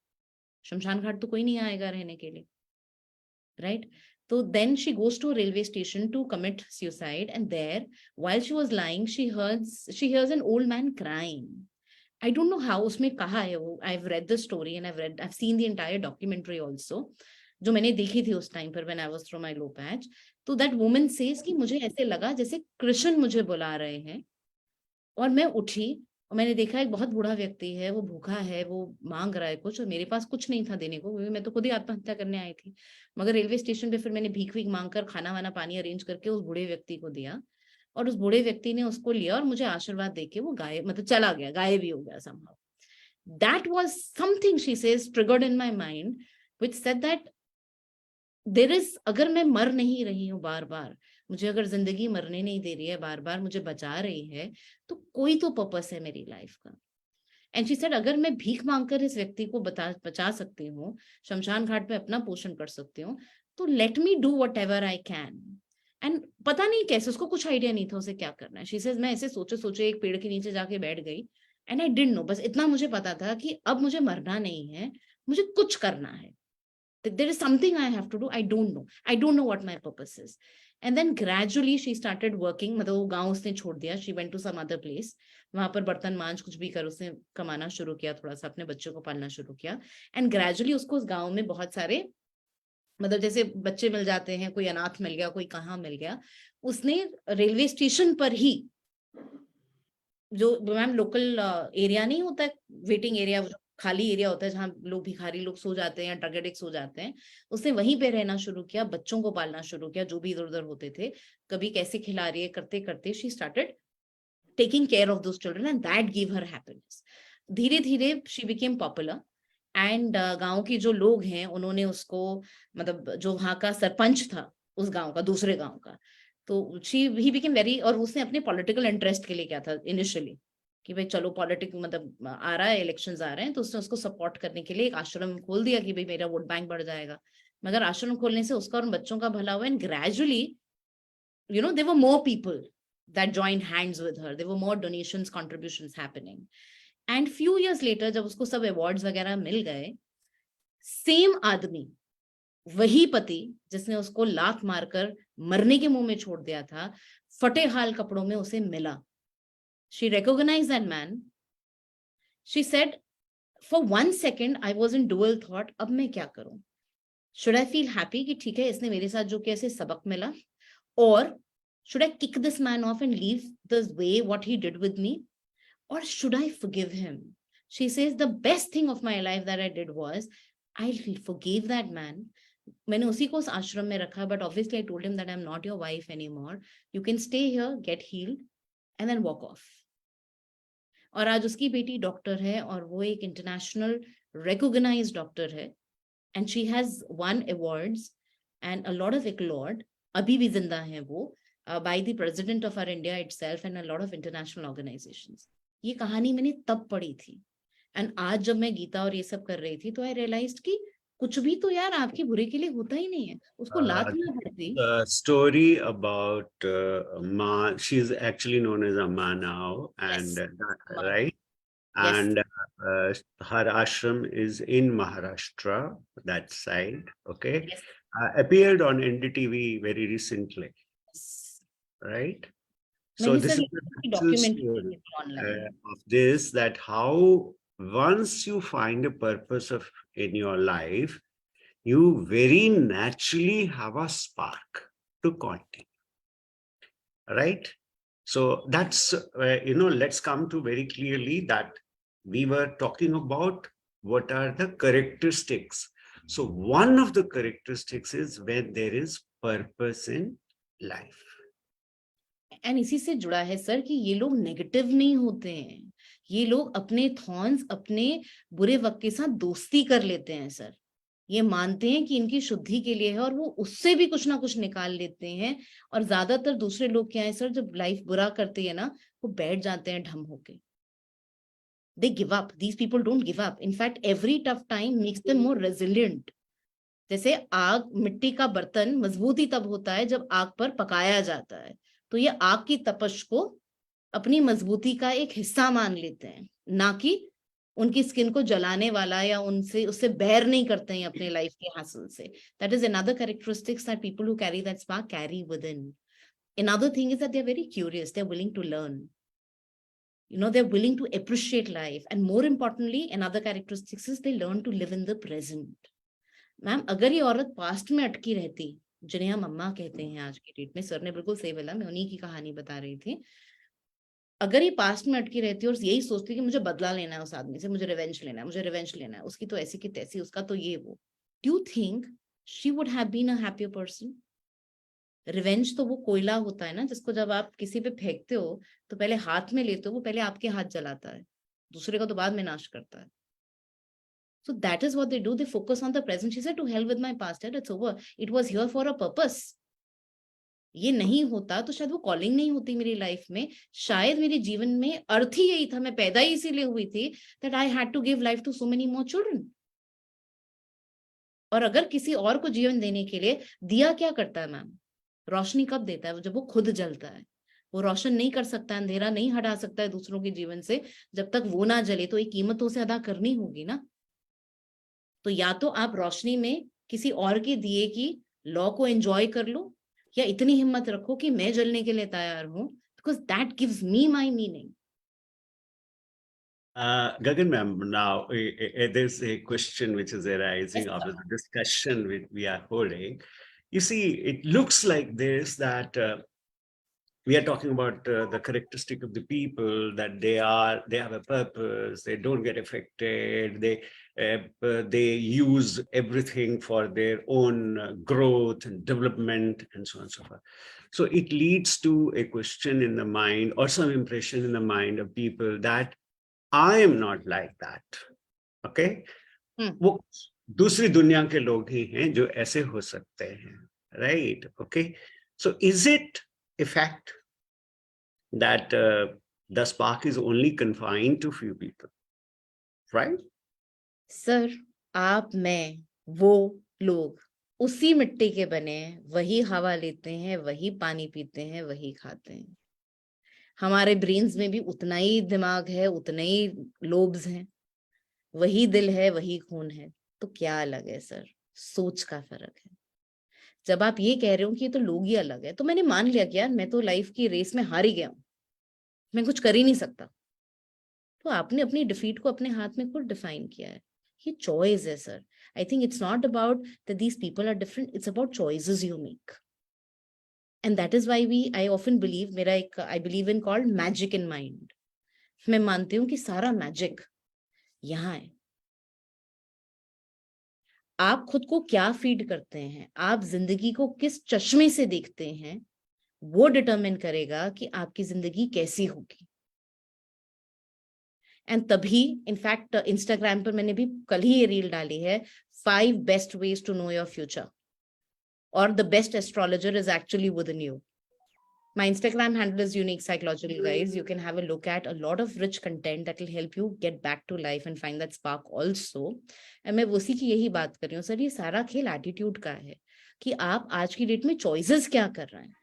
शमशान घाट तो कोई नहीं आएगा रहने के लिए, right? So then she goes to a railway station to commit suicide, and there, while she was lying, she hears an old man crying. I don't know how उसमें कहा है वो. I've read the story and I've seen the entire documentary also, जो मैंने देखी थी उस time पर when I was through my low patch. तो that woman says कि मुझे ऐसे लगा जैसे कृष्ण मुझे बुला रहे हैं, और मैं उठी और मैंने देखा एक बहुत बूढ़ा व्यक्ति है, वो भूखा है, वो मांग रहा है कुछ, और मेरे पास कुछ नहीं था देने को, क्योंकि मैं तो खुद ही आत्महत्या करने आई थी. मगर रेलवे स्टेशन पे फिर मैंने भीख भीख मांग कर खाना वाना पानी अरेंज करके उस बूढ़े व्यक्ति को दिया, और उस बूढ़े व्यक्ति ने उसको लिया और मुझे आशीर्वाद देके वो गायब, मतलब चला गया, गायब ही हो गया somehow. That was something, she says, triggered in my mind, which said that there is, अगर मैं मर नहीं रही हूँ बार बार, मुझे अगर जिंदगी मरने नहीं दे रही है, बार बार मुझे बचा रही है, तो कोई तो पर्पस है मेरी लाइफ का. एंड शी सेड, अगर मैं भीख मांगकर इस व्यक्ति को बचा सकती हूँ, शमशान घाट पे अपना पोषण कर सकती हूँ, तो let me do what ever I can. And पता नहीं कैसे, उसको कुछ आइडिया नहीं था उसे क्या करना है. शी सेज, मैं ऐसे सोचे सोचे एक पेड़ के नीचे जाके बैठ गई, एंड आई डिडंट नो, बस इतना मुझे पता था कि अब मुझे मरना नहीं है, मुझे कुछ करना है. There is something I have to do. I don't know what my purpose is. And then gradually she started working. मतलब वो गाँव उसने छोड़ दिया. She went to some other place. वहां पर बर्तन मांज कुछ भी कर उसने कमाना शुरू किया, थोड़ा सा अपने बच्चों को पालना शुरू किया. And gradually उसको उस गाँव में बहुत सारे, मतलब जैसे बच्चे मिल जाते हैं, कोई अनाथ मिल गया, कोई कहाँ मिल गया. उसने रेलवे स्टेशन पर ही, जो मैम लोकल एरिया नहीं होता है, वेटिंग एरिया, खाली एरिया होता है जहाँ लोग भिखारी लोग सो जाते हैं या ड्रग एडिक्ट सो जाते हैं, उसने वहीं पे रहना शुरू किया, बच्चों को पालना शुरू किया, जो भी इधर उधर होते थे. कभी कैसे खिला रही है, करते करते she started taking care of those children, and that give her happiness. धीरे धीरे शी बिकेम पॉपुलर, एंड गाँव के जो लोग हैं उन्होंने उसको, मतलब जो वहाँ का सरपंच था उस गाँव का, दूसरे गाँव का, तो ही बिकेम वेरी, और उसने अपने पॉलिटिकल इंटरेस्ट के लिए क्या था इनिशियली, कि भाई चलो पॉलिटिक्स, मतलब आ रहा है, इलेक्शंस आ रहे हैं, तो उसने उसको सपोर्ट करने के लिए एक आश्रम खोल दिया कि भाई मेरा वोट बैंक बढ़ जाएगा. मगर आश्रम खोलने से उसका और बच्चों का भला हुआ, and gradually there were more people that joined hands with her, there were more donations, contributions happening. And few years later जब उसको सब अवार्ड्स वगैरह मिल गए, सेम आदमी, वही पति जिसने उसको लात मारकर मरने के मुंह में छोड़ दिया था, फटे हाल कपड़ों में उसे मिला. She recognized that man. She said, for 1 second, I was in dual thought, अब मैं क्या करूं? Should I feel happy कि ठीक है, इसने मेरे साथ जो किया इसे सबक मिला? Or should I kick this man off and leave this way what he did with me? Or should I forgive him? She says, the best thing of my life that I did was, I forgave that man. मैंने उसी को उस आश्रम में रखा, but obviously I told him that I'm not your wife anymore. You can stay here, get healed, and then walk off. और आज उसकी बेटी डॉक्टर है, और वो एक इंटरनेशनल रिकॉग्नाइज्ड डॉक्टर है, and she has won awards and a lot of accolades, अभी भी जिंदा है वो, by the president of our India itself and a lot of international organisations. ये कहानी मैंने तब पढ़ी थी, एंड आज जब मैं गीता और ये सब कर रही थी, तो आई रियलाइज्ड कि कुछ भी तो यार आपके बुरे के लिए होता ही नहीं है. उसको लात ना पड़ती. The story about Ma, she's actually known as Amma now, and Yes. right, Yes. and her ashram is in Maharashtra, that side. Okay, Yes. appeared on NDTV very recently, Yes. right? So मैंने this sir is the actual documentary story online. of this, that how once you find a purpose of in your life, you very naturally have a spark to continue, right? So that's, let's come to very clearly that we were talking about what are the characteristics. So one of the characteristics is when there is purpose in life. And इसी से जुड़ा है sir कि ये लोग negative नहीं होते हैं, ये लोग अपने थॉर्न्स, अपने बुरे वक्त के साथ दोस्ती कर लेते हैं सर. ये मानते हैं कि इनकी शुद्धि के लिए है, और वो उससे भी कुछ ना कुछ निकाल लेते हैं. और ज्यादातर दूसरे लोग क्या है सर, जब लाइफ बुरा करती है ना, वो बैठ जाते हैं ढम होके. They give up. These people don't give up. In fact, every tough time makes them more resilient. जैसे आग, मिट्टी का बर्तन मजबूत ही तब होता है जब आग पर पकाया जाता है. तो ये आग की तपश को अपनी मजबूती का एक हिस्सा मान लेते हैं, ना कि उनकी स्किन को जलाने वाला या उनसे उससे बैर नहीं करते हैं अपने लाइफ के हासिल से. That is another characteristics that people who carry that spark carry with in. Another thing is that they're very curious, they're willing to learn, they're willing to appreciate life, and more importantly another characteristic is they learn to live in the present. Ma'am अगर ये औरत past में अटकी रहती, जिन्हें हम अम्मा कहते हैं आज की डेट में, सर ने बिल्कुल सही बोला, मैं उन्हीं की कहानी बता रही थी, अगर ये पास्ट में अटकी रहती और यही सोचती कि मुझे बदला लेना है उस आदमी से, मुझे रिवेंज लेना है, मुझे रिवेंज लेना है, उसकी तो ऐसी की तैसी, उसका तो ये वो, do you think she would have been a happier person? Revenge तो वो कोयला होता है ना, जिसको जब आप किसी पे फेंकते हो तो पहले हाथ में लेते हो, वो पहले आपके हाथ जलाता है, दूसरे को तो बाद में नाश करता है. So that is what they do. They focus on the present. She said, to hell with my past, it's over. It was here for a purpose. ये नहीं होता तो शायद वो कॉलिंग नहीं होती मेरी लाइफ में, शायद मेरे जीवन में अर्थ ही यही था, मैं पैदा ही इसीलिए हुई थी, that I had to give life to so many more children. और अगर किसी और को जीवन देने के लिए, दिया क्या करता है मैम? रोशनी कब देता है? जब वो खुद जलता है. वो रोशन नहीं कर सकता, अंधेरा नहीं हटा सकता है दूसरों के जीवन से जब तक वो ना जले. तो एक कीमत उसे अदा करनी होगी ना. तो या तो आप रोशनी में किसी और के दिए की लॉ को एंजॉय कर लो, या इतनी हिम्मत रखो कि मैं जलने के लिए तैयार हूं, because that gives me my meaning. Gagan ma'am, now there's a question which is arising Yes, out sir. of the discussion we are holding. You see, it looks like this, that we are talking about the characteristic of the people, that they have a purpose, they don't get affected, they use everything for their own growth and development and so on and so forth. So it leads to a question in the mind or some impression in the mind of people that I am not like that. Okay? वो दूसरी दुनिया के लोग ही हैं जो ऐसे हो सकते हैं. Right? Okay? So is it a fact that the spark is only confined to few people? Right? Sir, आप, मैं, वो लोग उसी मिट्टी के बने हैं, वही हवा लेते हैं, वही पानी पीते हैं, वही खाते हैं. हमारे ब्रेन्स में भी उतना ही दिमाग है, उतने ही लोब्स हैं, वही दिल है, वही खून है. तो क्या अलग है सर? सोच का फर्क है. जब आप ये कह रहे हो कि ये तो लोग ही अलग है, तो मैंने मान लिया कि यार मैं तो लाइफ की रेस में हार ही गया हूं, मैं कुछ कर ही नहीं सकता. तो आपने अपनी डिफीट को अपने हाथ में खुद डिफाइन किया है. ये चॉइस है sir. I think it's not about that these people are different, it's about choices you make. And that is why I often believe, मेरा एक I believe in called magic in mind. मैं मानती हूँ कि सारा magic यहाँ है. आप खुद को क्या फीड करते हैं, आप जिंदगी को किस चश्मे से देखते हैं, वो डिटरमिन करेगा कि आपकी जिंदगी कैसी होगी. एंड तभी इनफैक्ट इंस्टाग्राम पर मैंने भी कल ही ये रील डाली है, 5 best ways to know your future, और the best astrologer is actually within you. My Instagram handle is Unique Psychological, guys. You can have a look at a lot of rich content that will help you get back to life and find that spark also. And मैं उसी की यही बात कर रही हूँ sir. ये सारा खेल एटीट्यूड का है कि आप आज की डेट में चॉइसेस क्या कर रहे हैं.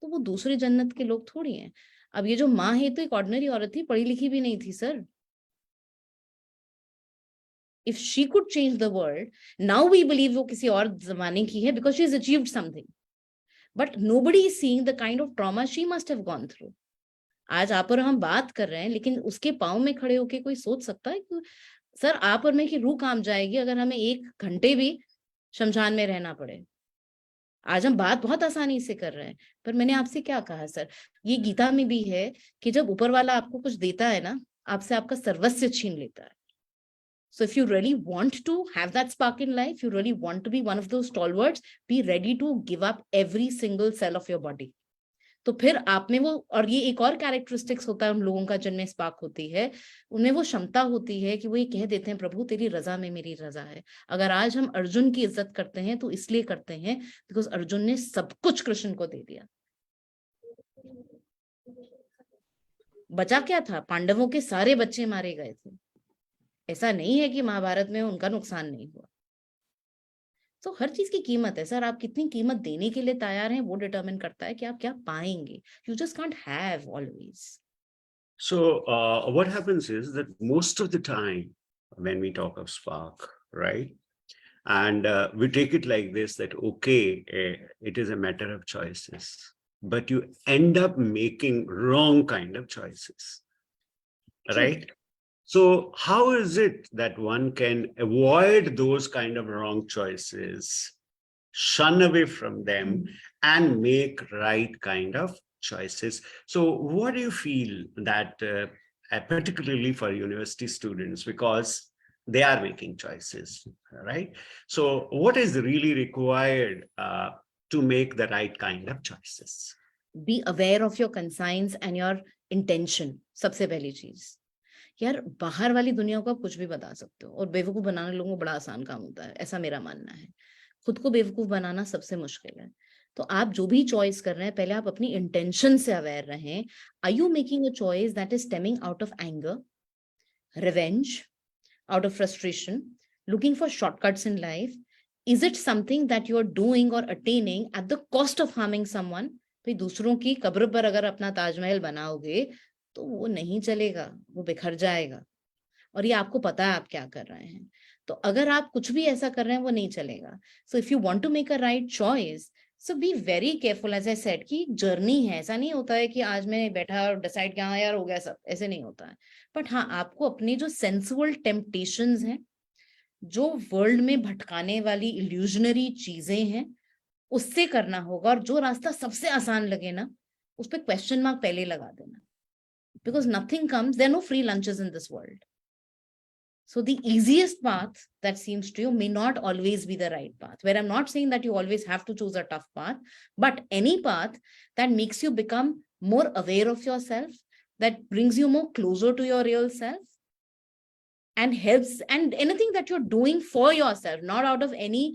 तो वो दूसरी जन्नत के लोग थोड़ी हैं. अब ये जो माँ है तो एक ऑर्डिनरी औरत थी, पढ़ी लिखी भी नहीं थी sir. If she could change the world, now we believe वो किसी और जमाने की है because she has achieved something. But nobody is seeing the kind of trauma she must have gone through. आज आप और हम बात कर रहे हैं, लेकिन उसके पाँव में खड़े होके कोई सोच सकता है कि सर आप और मैं की रूह काम जाएगी अगर हमें 1 घंटे भी शमशान में रहना पड़े. आज हम बात बहुत आसानी से कर रहे हैं, पर मैंने आपसे क्या कहा सर, ये गीता में भी है कि जब ऊपर वाला आपको कुछ देता है ना, आपसे आपका सर्वस्व छीन लेता है. So if you really want to have that spark in life, you really want to be one of those stalwarts, be ready to give up every single cell of your body. तो फिर आप में वो, और ये एक और characteristics होता है उन लोगों का जिनमें स्पार्क होती है, उनमें वो क्षमता होती है कि वो ये कह देते हैं, प्रभु तेरी रजा में मेरी रजा है. अगर आज हम अर्जुन की इज्जत करते हैं तो इसलिए करते हैं बिकॉज अर्जुन ने सब कुछ कृष्ण को दे दिया. बचा क्या था? पांडवों के सारे बच्चे मारे गए थे. ऐसा नहीं है कि महाभारत में उनका नुकसान नहीं हुआ. तो हर चीज की कीमत है सर. आप कितनी कीमत देने के लिए तैयार हैं वो डिटरमिन करता है कि आप क्या पाएंगे. You just can't have always. So what happens is that most of the time when we talk of spark, right? And we take it like this, that, okay, it is a matter of choices, but you end up making wrong kind of choices, True. right? So how is it that one can avoid those kind of wrong choices, shun away from them, and make right kind of choices? So what do you feel that, particularly for university students, because they are making choices, right? So what is really required to make the right kind of choices? Be aware of your conscience and your intention. सबसे पहली चीज, यार बाहर वाली दुनिया को आप कुछ भी बता सकते हो और बेवकूफ बनाना लोगों को बड़ा आसान काम होता है, ऐसा मेरा मानना है। खुद को बेवकूफ बनाना सबसे मुश्किल है। तो आप जो भी चॉइस कर रहे हैं, पहले आप अपनी इंटेंशन से अवेयर रहें। Are you making a choice that is stemming out of anger, revenge, out of frustration, looking for shortcuts in life? Is it something that you're doing or attaining at the cost of harming someone? भाई दूसरों की कब्र पर अगर अपना ताजमहल बनाओगे तो वो नहीं चलेगा, वो बिखर जाएगा। और ये आपको पता है आप क्या कर रहे हैं। तो अगर आप कुछ भी ऐसा कर रहे हैं वो नहीं चलेगा। So if you want to make a right choice, so be very careful. As I said कि जर्नी है, ऐसा नहीं होता है कि आज मैं बैठा और डिसाइड किया यार हो गया सब, ऐसे नहीं होता है। बट हाँ, आपको अपनी जो सेंसुअल टेम्पटेशंस हैं, जो वर्ल्ड में भटकाने वाली इल्यूजनरी चीजें हैं, उससे करना होगा। और जो रास्ता सबसे आसान लगे ना, उस पर क्वेश्चन मार्क पहले लगा देना, because nothing comes, there are no free lunches in this world. So the easiest path that seems to you may not always be the right path. Where I'm not saying that you always have to choose a tough path, but any path that makes you become more aware of yourself, that brings you more closer to your real self, and helps, and anything that you're doing for yourself, not out of any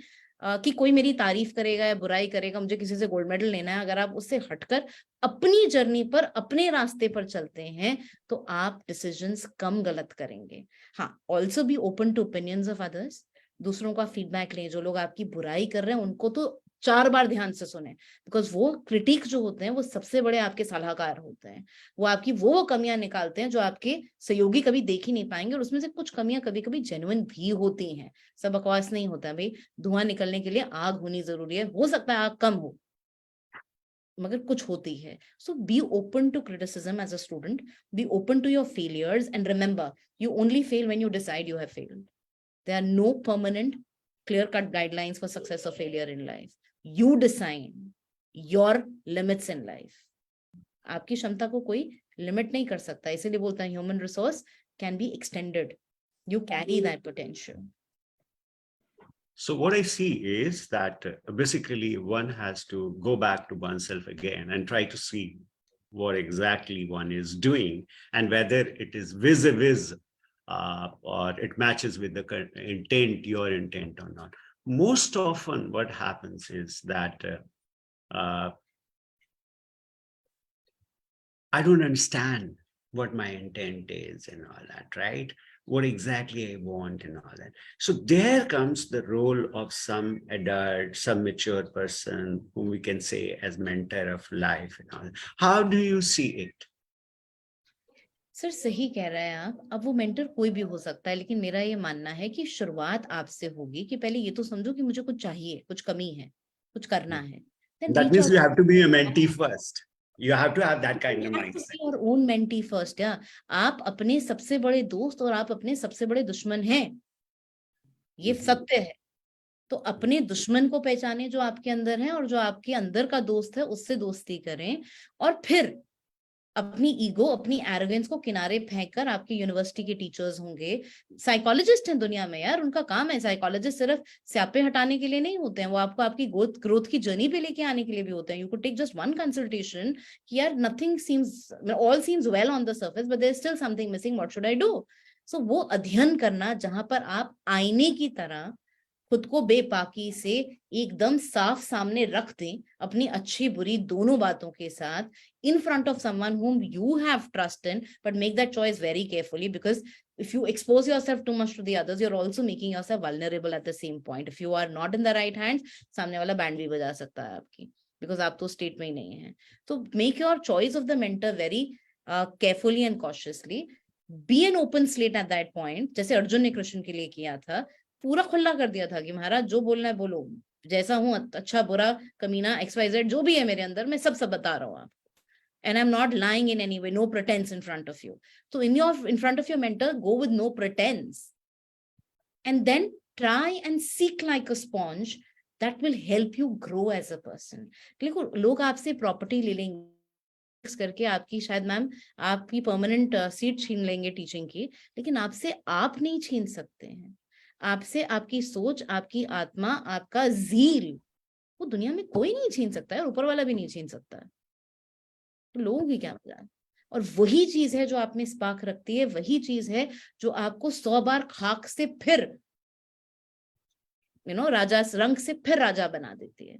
कि कोई मेरी तारीफ करेगा या बुराई करेगा, मुझे किसी से गोल्ड मेडल लेना है। अगर आप उससे हटकर अपनी जर्नी पर, अपने रास्ते पर चलते हैं, तो आप डिसीजंस कम गलत करेंगे। हाँ, also be open to opinions of others. दूसरों का फीडबैक लें। जो लोग आपकी बुराई कर रहे हैं उनको तो 4 बार ध्यान से सुने, बिकॉज वो क्रिटिक जो होते हैं वो सबसे बड़े आपके सलाहकार होते हैं। वो आपकी वो कमियां निकालते हैं जो आपके सहयोगी कभी देख ही नहीं पाएंगे, और उसमें से कुछ कमियां कभी कभी जेन्युइन भी होती हैं। सब बकवास नहीं होता है भाई। धुआं निकलने के लिए आग होनी जरूरी है। हो सकता है आग कम हो, मगर कुछ होती है। So be open to criticism as a student, be open to your failures, and remember, you only fail when you decide you have failed. There are no permanent clear cut guidelines for success or failure in life. You decide your limits in life. आपकी क्षमता को कोई limit नहीं कर सकता, इसीलिए बोलता है human resource can be extended. You carry that potential. So what I see is that basically one has to go back to oneself again and try to see what exactly one is doing and whether it is vis-a-vis or it matches with the intent, your intent or not. Most often what happens is that I don't understand what my intent is and all that, right? What exactly I want and all that. So there comes the role of some adult, some mature person whom we can say as mentor of life and all that. How do you see it? Sir सही कह रहे हैं आप। अब वो mentor कोई भी हो सकता है, लेकिन मेरा ये मानना है कि शुरुआत आपसे होगी कि पहले ये तो समझो कि मुझे कुछ चाहिए, कुछ कमी है, कुछ करना है। Then That reach means out you have to be a mentee first. You have to have that kind of mindset. और ओन मेंटी फर्स्ट। या आप अपने सबसे बड़े दोस्त और आप अपने सबसे बड़े दुश्मन हैं, ये सत्य है। तो अपने दुश्मन को पहचाने जो आपके अंदर है, और जो आपके अंदर का दोस्त है उससे दोस्ती करें। और फिर अपनी ईगो, अपनी एरोगेंस को किनारे फेंक कर, आपके यूनिवर्सिटी के टीचर्स होंगे, साइकोलॉजिस्ट हैं दुनिया में यार, उनका काम है। साइकोलॉजिस्ट सिर्फ स्यापे हटाने के लिए नहीं होते हैं, वो आपको आपकी ग्रोथ की जर्नी पे लेके आने के लिए भी होते हैं। You could take just one consultation कि यार nothing seems, all seems well on the surface but there is still something missing, what should I do. So वो अध्ययन करना, जहां पर आप आईने की तरह खुद को बेबाकी से एकदम साफ सामने रख दें, अपनी अच्छी बुरी दोनों बातों के साथ, in front of someone whom you have trust in, but make that choice very carefully, because if you expose yourself too much to the others, you're also making yourself vulnerable at the same point. If you are not in the right hands, सामने वाला band भी बजा सकता है आपकी, because आप तो state में ही नहीं है। तो make your choice of the mentor very carefully and cautiously. Be an open slate at that point. जैसे अर्जुन ने कृष्ण के लिए किया था, पूरा खुला कर दिया था कि महाराज जो बोलना है बोलो, जैसा हूँ, अच्छा बुरा कमीना XYZ जो भी है मेरे अंदर, मैं सब बता रहा हूँ आपको. And I'm not lying in any way, no pretense in front of you. So in front of your mentor, go with no pretense. And then try and seek like a sponge that will help you grow as a person. देखो लोग आपसे property ले लेंगे करके, आपकी शायद ma'am आपकी permanent seat छीन लेंगे टीचिंग की, लेकिन आपसे आप नहीं छीन सकते हैं. आपसे आपकी सोच, आपकी आत्मा, आपका ज़ील, वो दुनिया में कोई नहीं छीन सकता है, और ऊपर वाला भी नहीं छीन सकता है. तो लोगों की क्या मजाक. और वही चीज है जो आप में स्पार्क रखती है, वही चीज है जो आपको 100 बार खाक से फिर राजा रंग से फिर राजा बना देती है.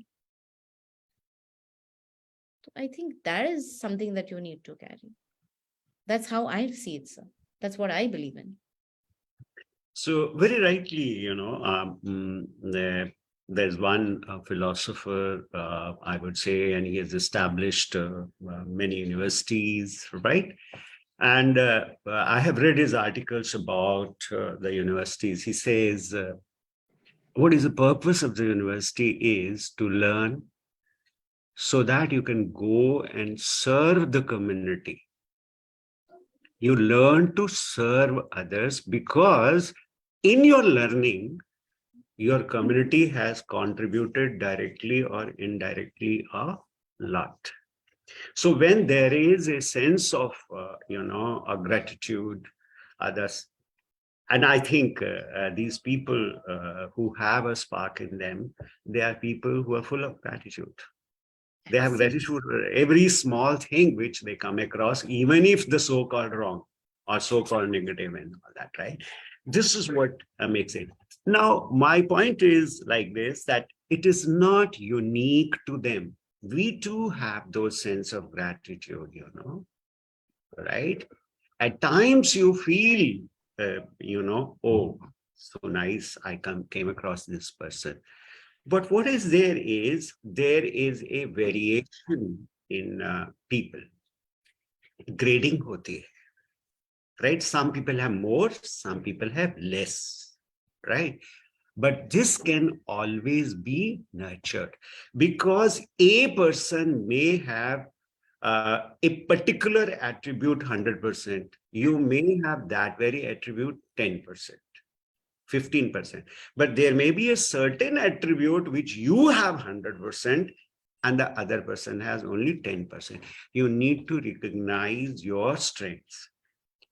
तो I think that is something that you need to carry. That's how I see it, sir. That's what I believe in. So very rightly, there's one philosopher, I would say, and he has established many universities, right? And I have read his articles about the universities. He says, what is the purpose of the university is to learn so that you can go and serve the community. You learn to serve others because in your learning, your community has contributed directly or indirectly a lot. So when there is a sense of, a gratitude, others, and I think these people who have a spark in them, they are people who are full of gratitude. They have gratitude for every small thing which they come across, even if the so-called wrong or so-called negative and all that, right? This is what makes it. Now, my point is like this, that it is not unique to them. We too have those sense of gratitude, right? At times you feel, oh, so nice, I came across this person. But what is there is a variation in people. Grading hoti hai, right? Some people have more, some people have less, right? But this can always be nurtured, because a person may have a particular attribute 100%. You may have that very attribute 10%. 15%, but there may be a certain attribute which you have 100% and the other person has only 10%. You need to recognize your strengths,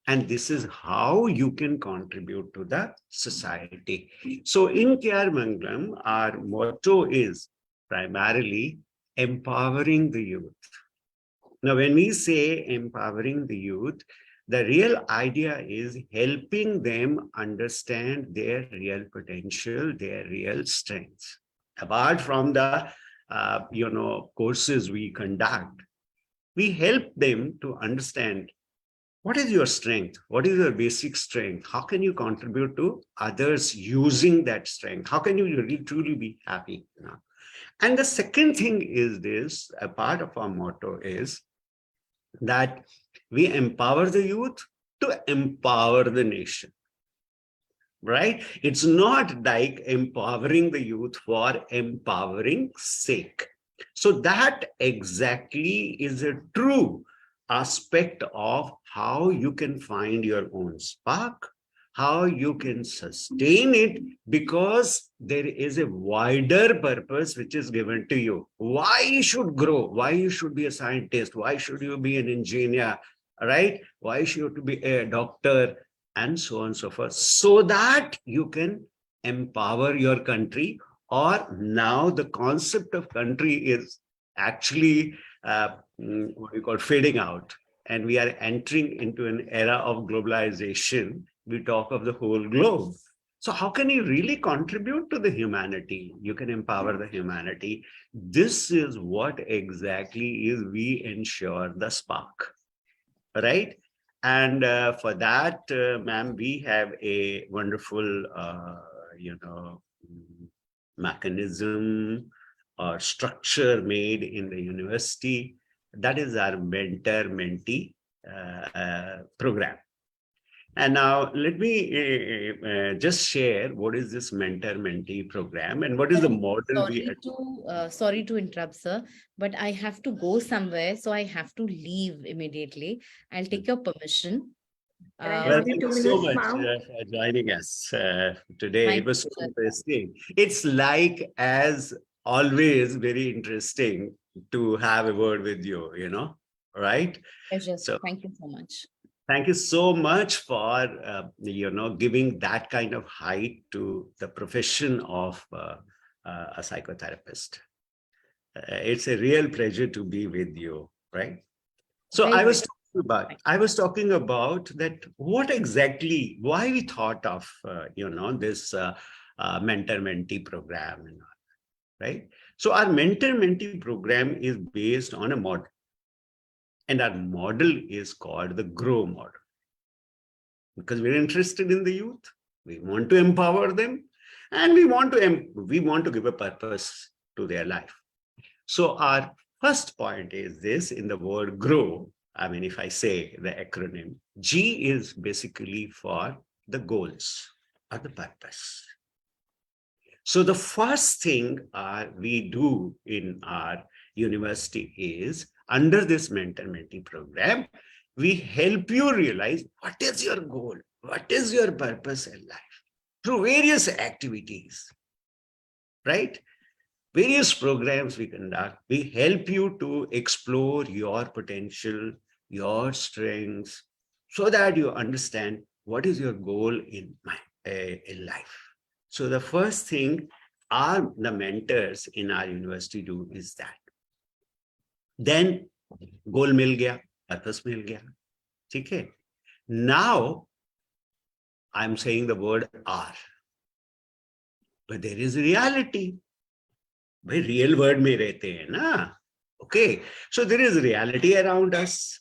and this is how you can contribute to the society. So in Care Mangalam, our motto is primarily empowering the youth. Now, when we say empowering the youth, the real idea is helping them understand their real potential, their real strengths. Apart from the, courses we conduct, we help them to understand what is your strength, what is your basic strength, how can you contribute to others using that strength, how can you really truly be happy. And the second thing is this, a part of our motto is that we empower the youth to empower the nation, right? It's not like empowering the youth for empowering sake. So that exactly is a true aspect of how you can find your own spark, how you can sustain it, because there is a wider purpose which is given to you. Why you should grow, why you should be a scientist, why should you be an engineer, right? Why should you be a doctor, and so on and so forth, so that you can empower your country. Or now the concept of country is actually what we call fading out, and we are entering into an era of globalization. We talk of the whole globe. So how can you really contribute to the humanity? You can empower the humanity. This is what exactly is we ensure the spark, right? And for that, ma'am, we have a wonderful, mechanism or structure made in the university. That is our mentor-mentee program. And now let me just share what is this mentor-mentee program and what is the model we Sorry to interrupt, sir, but I have to go somewhere, so I have to leave immediately. I'll take your permission. Can I Well, have Um, the thank you two so minutes, much ma'am? for joining us today. my It was so pleasure. interesting. It's like, as always, very interesting to have a word with you, right? Pleasure. So Thank you so much. thank you so much for, giving that kind of height to the profession of a psychotherapist. It's a real pleasure to be with you, right? So Very much. I was talking about that what exactly, why we thought of, this mentor-mentee program, right? So our mentor-mentee program is based on a model, and our model is called the GROW model, because we're interested in the youth. We want to empower them, and we want to give a purpose to their life. So our first point is this: in the word grow, I mean, if I say the acronym, G is basically for the goals or the purpose. So the first thing we do in our university is, under this mentor-mentee program, we help you realize what is your goal, what is your purpose in life through various activities, right? Various programs we conduct, we help you to explore your potential, your strengths, so that you understand what is your goal in life. So the first thing the mentors in our university do is that. Then goal mil gaya, purpose mil gaya. Okay. Now I'm saying the word R, but there is reality. भाई real world में रहते हैं ना. Okay, so there is reality around us.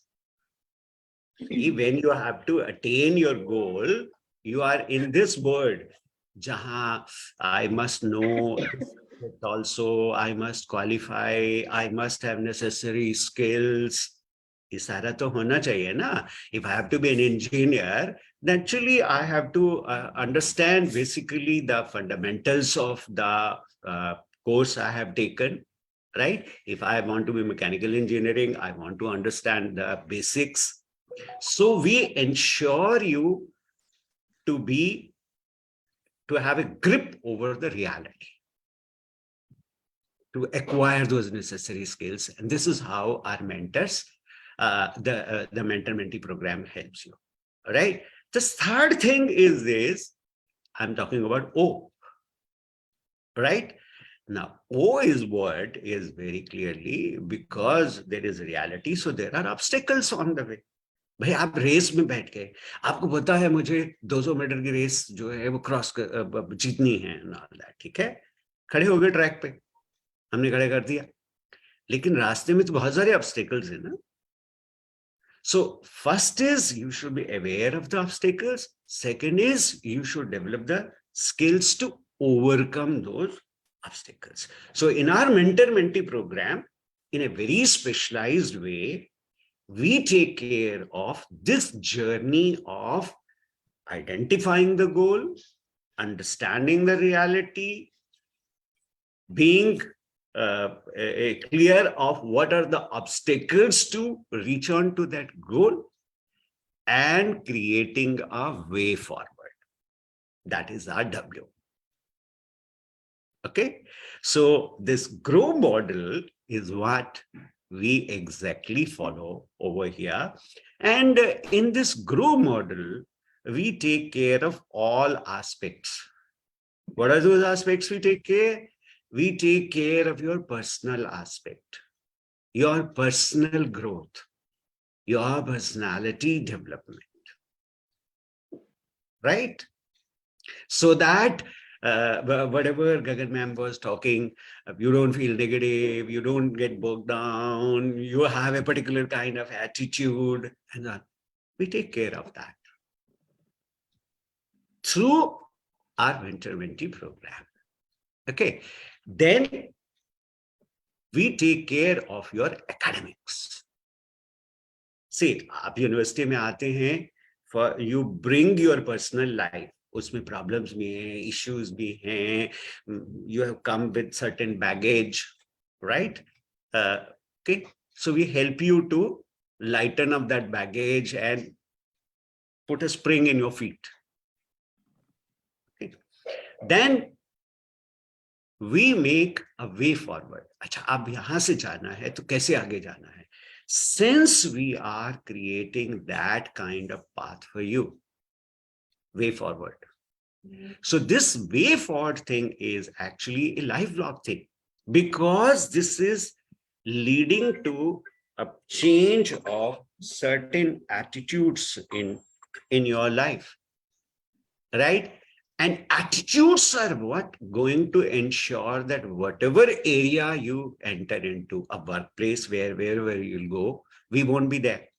When you have to attain your goal, you are in this world jahan I must know also, I must qualify, I must have necessary skills. ये सारा तो होना चाहिए ना. If I have to be an engineer, naturally I have to understand basically the fundamentals of the course I have taken, right? If I want to be mechanical engineering, I want to understand the basics. So we ensure you to have a grip over the reality, to acquire those necessary skills. And this is how our mentors, the mentor-mentee program helps you. All right. The third thing is this, I'm talking about O, right? Now, O is what is very clearly because there is reality. So there are obstacles on the way. भाई आप race में बैठ गए, आपको पता है मुझे 200 metre की रेस जो है वो क्रॉस जीतनी है, ठीक है, खड़े हो गए ट्रैक पे, हमने खड़े कर दिया, लेकिन रास्ते में तो बहुत सारे ऑब्स्टेकल्स हैं ना. So first is you should be aware of the obstacles. Second is you should develop the skills to overcome those obstacles. So in our mentor-mentee program, in a very specialized way, we take care of this journey of identifying the goal, understanding the reality, being clear of what are the obstacles to reach on to that goal, and creating a way forward. That is our W. Okay, so this GROW model is what we exactly follow over here. And in this GROW model, we take care of all aspects. What are those aspects we take care? We take care of your personal aspect, your personal growth, your personality development, right? So that whatever Gagan ma'am was talking, you don't feel negative, you don't get bogged down, you have a particular kind of attitude, and we take care of that through our mentor-mentee program. Okay, then we take care of your academics. See, आप university में आते हैं, for you bring your personal life. उसमें problems भी हैं, issues भी हैं, you have come with certain baggage, right? Okay, so we help you to lighten up that baggage and put a spring in your feet. Okay. Then we make a way forward. अच्छा, अब यहां से जाना है तो कैसे आगे जाना है? Since we are creating that kind of path for you, way forward. So this way forward thing is actually a lifelong thing, because this is leading to a change of certain attitudes in your life, right? And attitudes are what going to ensure that whatever area you enter into, a workplace, wherever you'll go, we won't be there.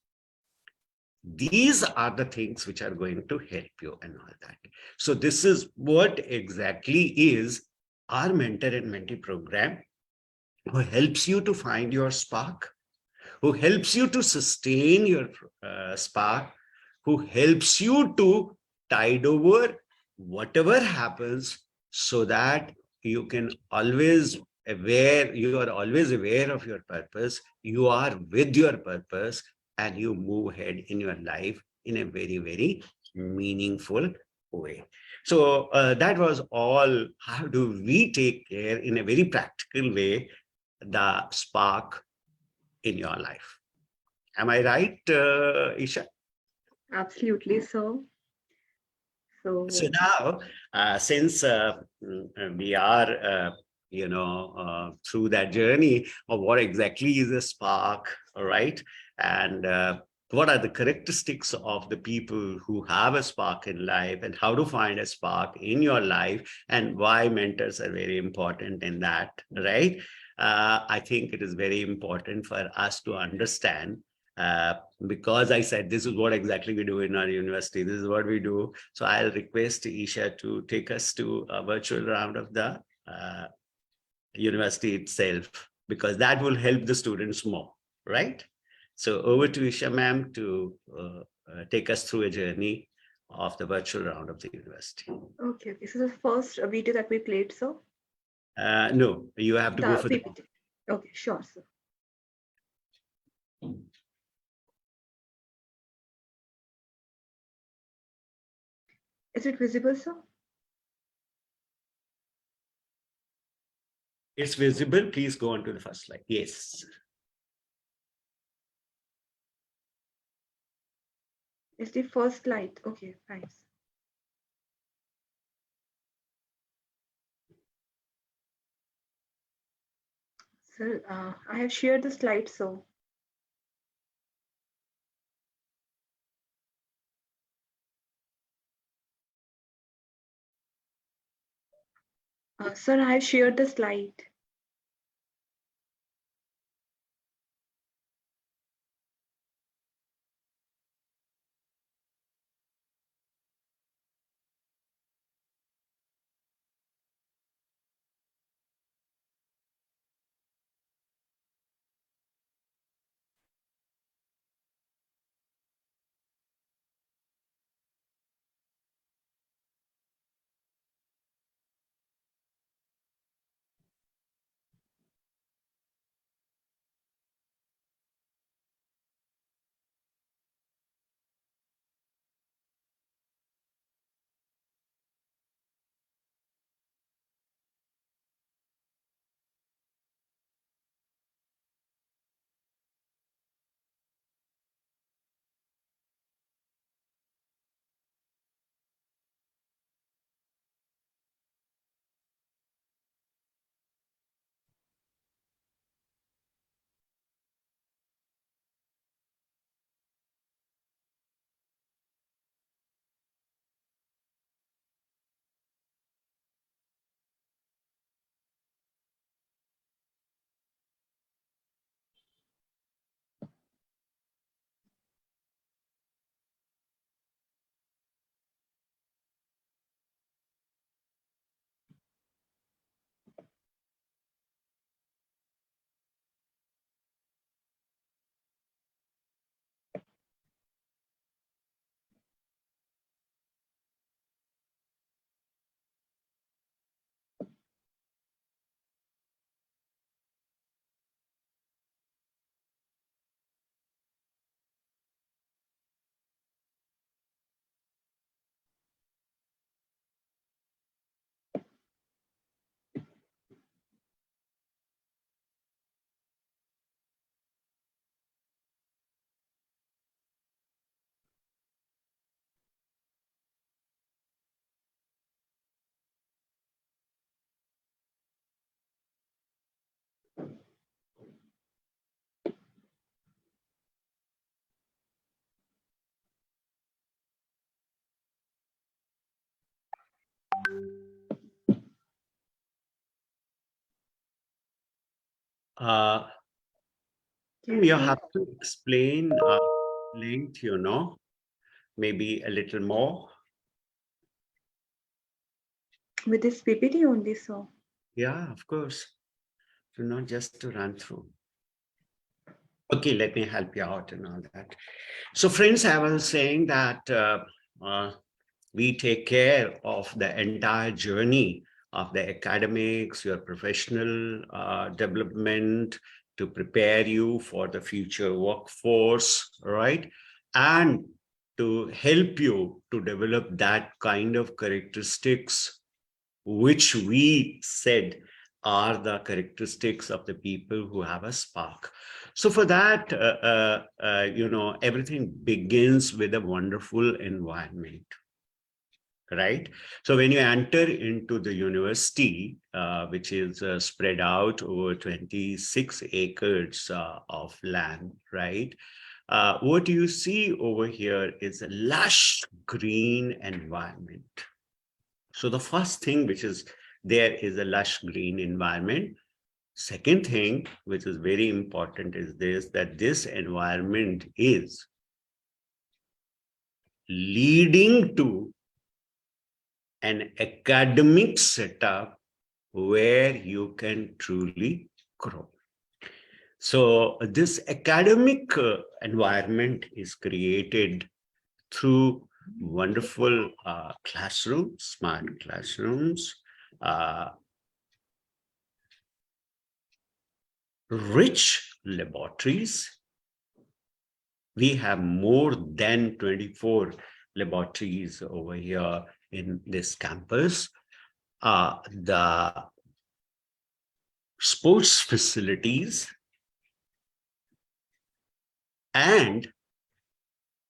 These are the things which are going to help you and all that. So this is what exactly is our mentor and mentee program, who helps you to find your spark, who helps you to sustain your spark, who helps you to tide over whatever happens, so that you can always you are always aware of your purpose, you are with your purpose, and you move ahead in your life in a very, very meaningful way. So that was all. How do we take care in a very practical way the spark in your life? Am I right, Isha? Absolutely, so. So So, now, since we are, through that journey of what exactly is a spark, all right, and what are the characteristics of the people who have a spark in life, and how to find a spark in your life, and why mentors are very important in that, right? I think it is very important for us to understand, because I said this is what exactly we do in our university. This is what we do. So I'll request Isha to take us to a virtual round of the university itself, because that will help the students more, right? So over to Isha ma'am to take us through a journey of the virtual round of the university. okay, this is the first video that we played, so No, you have to go the for the. PPT. Okay, sure, sir. Is it visible, sir? It's visible. Please go on to the first slide. Yes. It's the first slide. Okay, thanks. Sir, I have shared the slide, so sir, I have shared the slide. You have to explain length, you know, maybe a little more. With this PPT only, so. Yeah, of course. So not just to run through. Okay, let me help you out and all that. So friends, I was saying that we take care of the entire journey of the academics, your professional development to prepare you for the future workforce, right? And to help you to develop that kind of characteristics which we said are the characteristics of the people who have a spark. So for that, you know, everything begins with a wonderful environment, right? So when you enter into the university, which is spread out over 26 acres of land, right? What you see over here is a lush green environment. So the first thing which is there is a lush green environment. Second thing, which is very important, is this, that this environment is leading to an academic setup where you can truly grow. So this academic environment is created through wonderful classrooms, smart classrooms, rich laboratories. We have more than 24 laboratories over here in this campus. The sports facilities and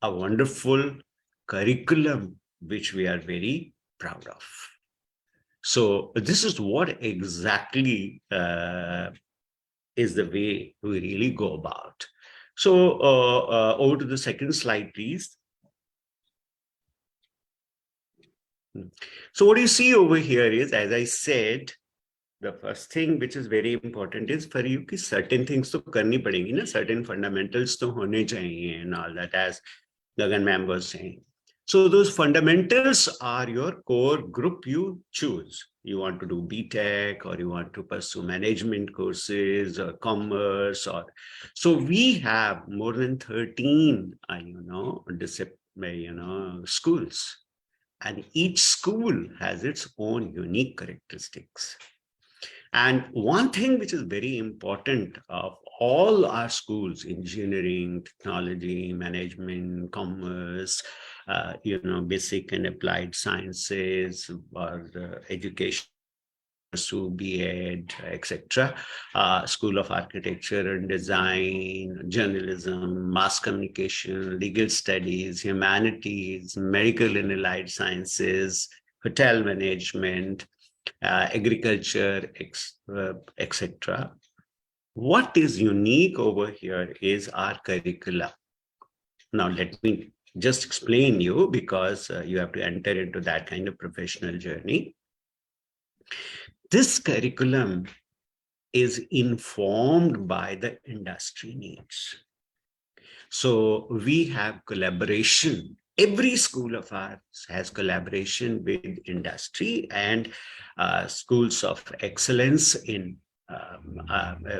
a wonderful curriculum, which we are very proud of. So this is what exactly is the way we really go about. So over to the second slide, please. So what you see over here is, as I said, the first thing which is very important is for you कि certain things तो करनी पड़ेंगी ना, certain fundamentals तो होने चाहिए and all that, as Gagan ma'am was saying. So those fundamentals are your core group you choose. You want to do BTech or you want to pursue management courses or commerce, or so we have more than 13 schools, and each school has its own unique characteristics. And one thing which is very important of all our schools, engineering, technology, management, commerce, basic and applied sciences, or education, pursue B.Ed, etc., School of Architecture and Design, journalism, mass communication, legal studies, humanities, medical and allied sciences, hotel management, agriculture, etc. What is unique over here is our curriculum. Now, let me just explain you, because you have to enter into that kind of professional journey. This curriculum is informed by the industry needs. So we have collaboration. Every school of ours has collaboration with industry and schools of excellence in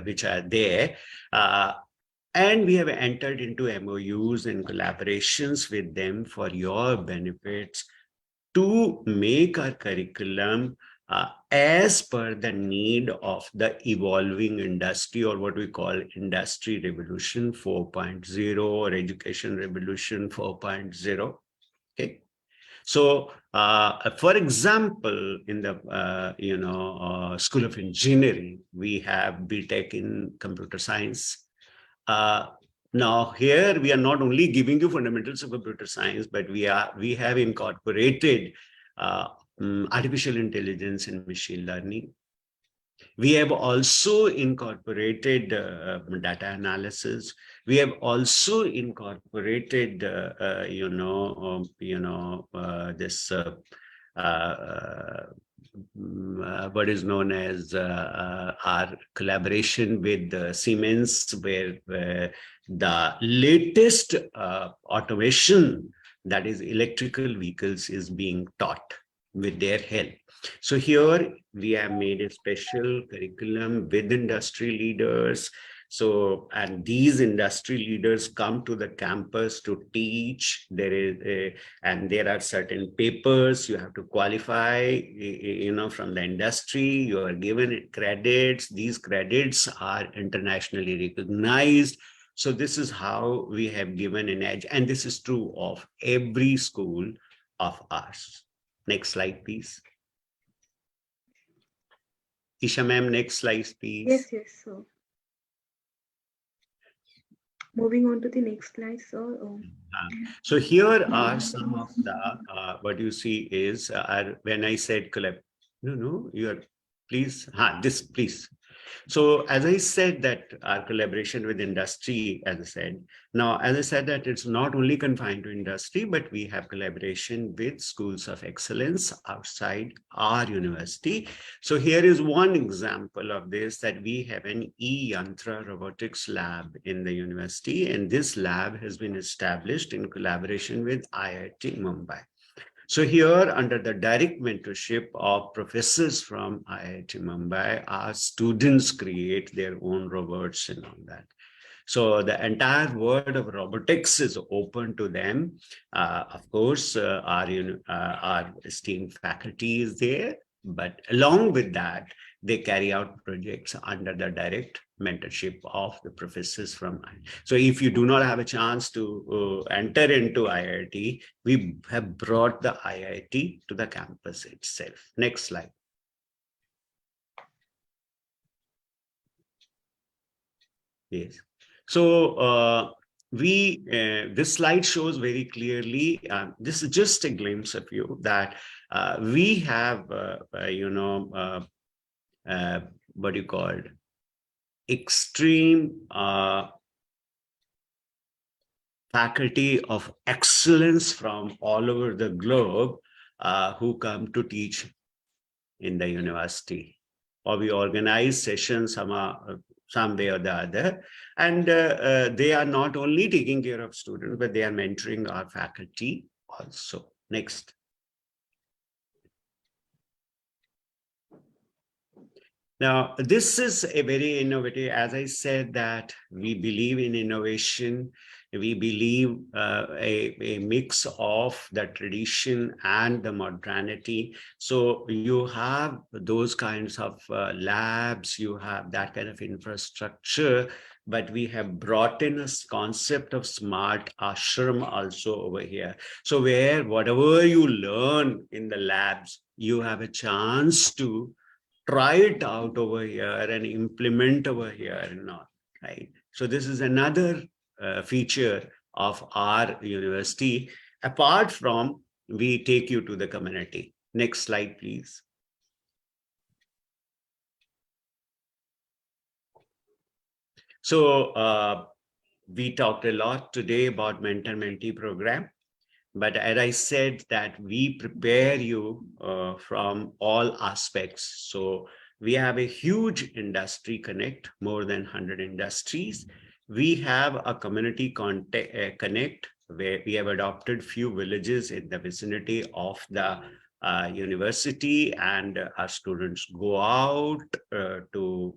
which are there. And we have entered into MOUs and collaborations with them for your benefits to make our curriculum as per the need of the evolving industry, or what we call industry revolution 4.0 or education revolution 4.0. Okay. So, for example, in the School of Engineering, we have BTech in computer science. Now here we are not only giving you fundamentals of computer science, but we have incorporated artificial intelligence and machine learning. We have also incorporated data analysis. We have also incorporated this what is known as our collaboration with Siemens, where the latest automation, that is electrical vehicles, is being taught with their help. So here we have made a special curriculum with industry leaders. So, and these industry leaders come to the campus to teach. And there are certain papers you have to qualify, from the industry. You are given credits. These credits are internationally recognized. So this is how we have given an edge. And this is true of every school of ours. Next slide, please. Isha ma'am, next slide, please. Yes, yes, sir. Moving on to the next slide, sir. So here are some of the, what you see is, when I said collab, no, you are, please, this, please. So as I said that our collaboration with industry, as I said, now, as I said that it's not only confined to industry, but we have collaboration with schools of excellence outside our university. So here is one example of this, that we have an e-yantra robotics lab in the university, and this lab has been established in collaboration with IIT Mumbai. So here, under the direct mentorship of professors from IIT Mumbai, our students create their own robots and all that. So the entire world of robotics is open to them. Of course, our esteemed faculty is there, but along with that, they carry out projects under the direct mentorship of the professors from IIT. So if you do not have a chance to enter into IIT, we have brought the IIT to the campus itself. Next slide. Yes. So this slide shows very clearly, this is just a glimpse of you, that we have, what do you call it? Extreme faculty of excellence from all over the globe who come to teach in the university, or we organize sessions some way or the other, and they are not only taking care of students, but they are mentoring our faculty also. Next. Now, this is a very innovative, as I said, that we believe in innovation. We believe a mix of the tradition and the modernity. So you have those kinds of labs, you have that kind of infrastructure, but we have brought in a concept of smart ashram also over here. So where whatever you learn in the labs, you have a chance to try it out over here and implement over here and not, right? So this is another feature of our university. Apart from, we take you to the community. Next slide, please. So we talked a lot today about mentor-mentee program. But as I said, that we prepare you from all aspects. So we have a huge industry connect, more than 100 industries. We have a community connect, where we have adopted few villages in the vicinity of the university, and our students go out to,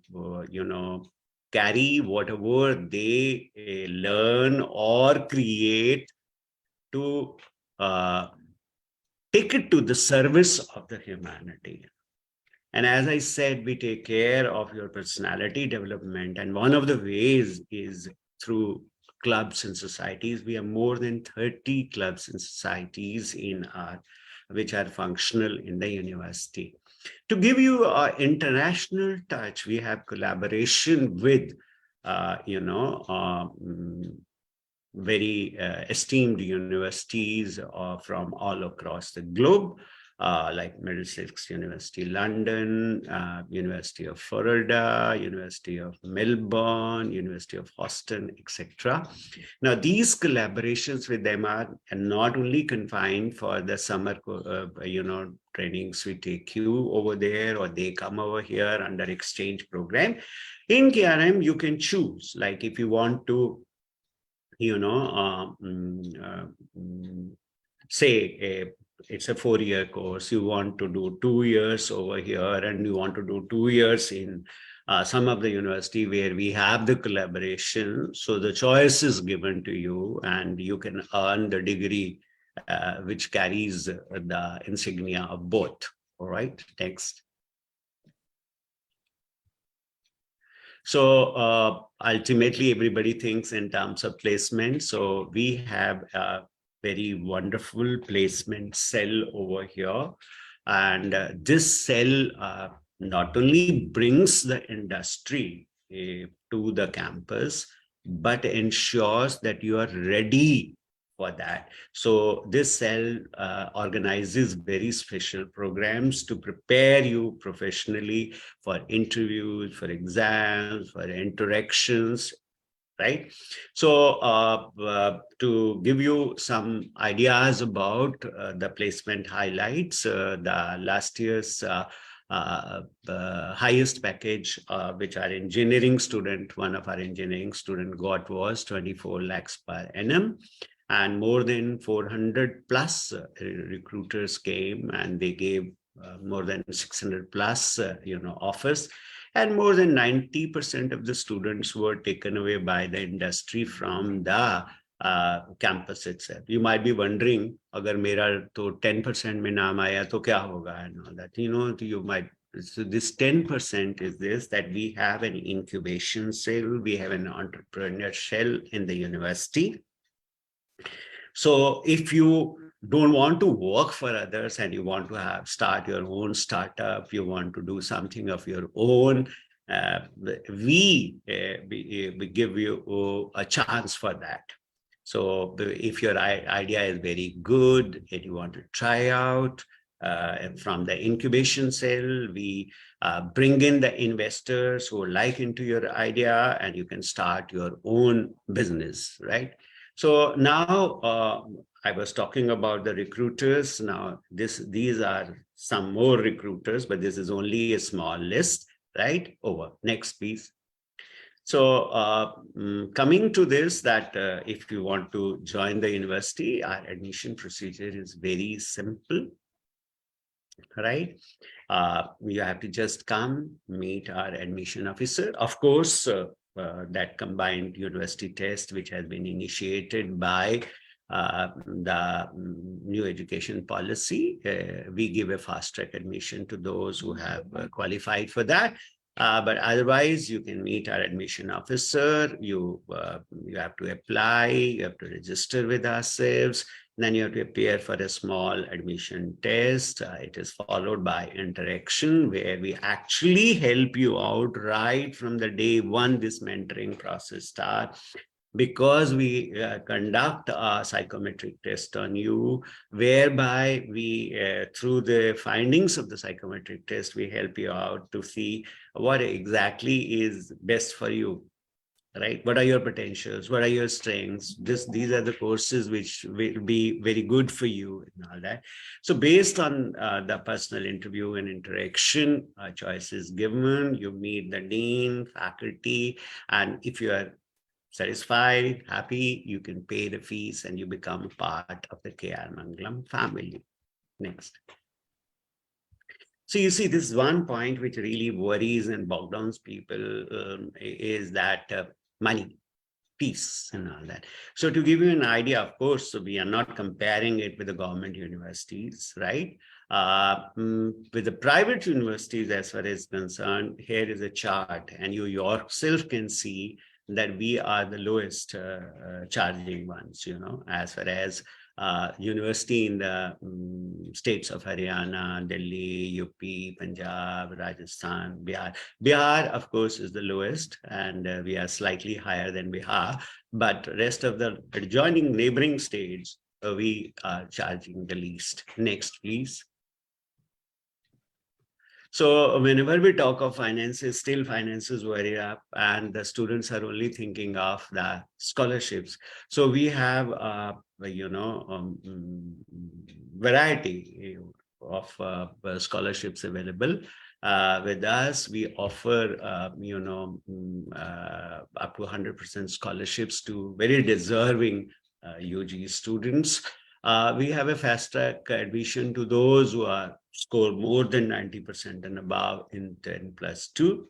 carry whatever they learn or create to take it to the service of the humanity. And as I said, we take care of your personality development. And one of the ways is through clubs and societies. We have more than 30 clubs and societies which are functional in the university. To give you an international touch, we have collaboration with, very esteemed universities from all across the globe. like Middlesex University, London, University of Florida, University of Melbourne, University of Houston, etc. Now, these collaborations with them are not only confined for the summer, trainings we take you over there, or they come over here under exchange program. In KRM, you can choose, like if you want to, say it's a 4-year course, you want to do 2 years over here, and you want to do 2 years in some of the university where we have the collaboration. So the choice is given to you, and you can earn the degree which carries the insignia of both. All right, next. So ultimately, everybody thinks in terms of placement. So we have a very wonderful placement cell over here. And this cell not only brings the industry to the campus, but ensures that you are ready for that. So this cell organizes very special programs to prepare you professionally for interviews, for exams, for interactions, right? So to give you some ideas about the placement highlights, the last year's highest package which our engineering student, one of our engineering student got, was 24 lakhs per annum. And more than 400 plus recruiters came, and they gave more than 600 plus offers, and more than 90% of the students were taken away by the industry from the campus itself. You might be wondering, agar mera to 10% mein naam aaya to kya hoga, and all that. You might. So this 10% is this, that we have an incubation cell, we have an entrepreneur shell in the university. So if you don't want to work for others and you want to start your own startup, you want to do something of your own, we give you a chance for that. So if your idea is very good and you want to try out, from the incubation cell, we bring in the investors who are like into your idea, and you can start your own business, right? So now I was talking about the recruiters. Now these are some more recruiters, but this is only a small list, right? Over. Next, please. So coming to this, that if you want to join the university, our admission procedure is very simple, right? You have to just come, meet our admission officer. Of course, that combined university test, which has been initiated by the new education policy, we give a fast track admission to those who have qualified for that. But otherwise, you can meet our admission officer. You have to apply, you have to register with ourselves. Then you have to appear for a small admission test. It is followed by interaction, where we actually help you out right from the day one this mentoring process starts, because we conduct a psychometric test on you, whereby we, through the findings of the psychometric test, we help you out to see what exactly is best for you. Right? What are your potentials? What are your strengths? These are the courses which will be very good for you and all that. So based on the personal interview and interaction, choice is given. You meet the dean, faculty, and if you are satisfied, happy, you can pay the fees and you become part of the KR Mangalam family. Next. So you see, this one point which really worries and bogs down people is that money, peace, and all that. So to give you an idea, of course, so we are not comparing it with the government universities, right? With the private universities, as far as concerned, here is a chart, and you yourself can see that we are the lowest charging ones, as far as university in the states of Haryana, Delhi, UP, Punjab, Rajasthan, Bihar. Bihar, of course, is the lowest, and we are slightly higher than Bihar. But rest of the adjoining neighboring states, we are charging the least. Next, please. So whenever we talk of finances, still finances worry up, and the students are only thinking of the scholarships. So we have, variety of scholarships available. With us, we offer, up to 100% scholarships to very deserving UG students. We have a fast track admission to those who are score more than 90% and above in 10+2.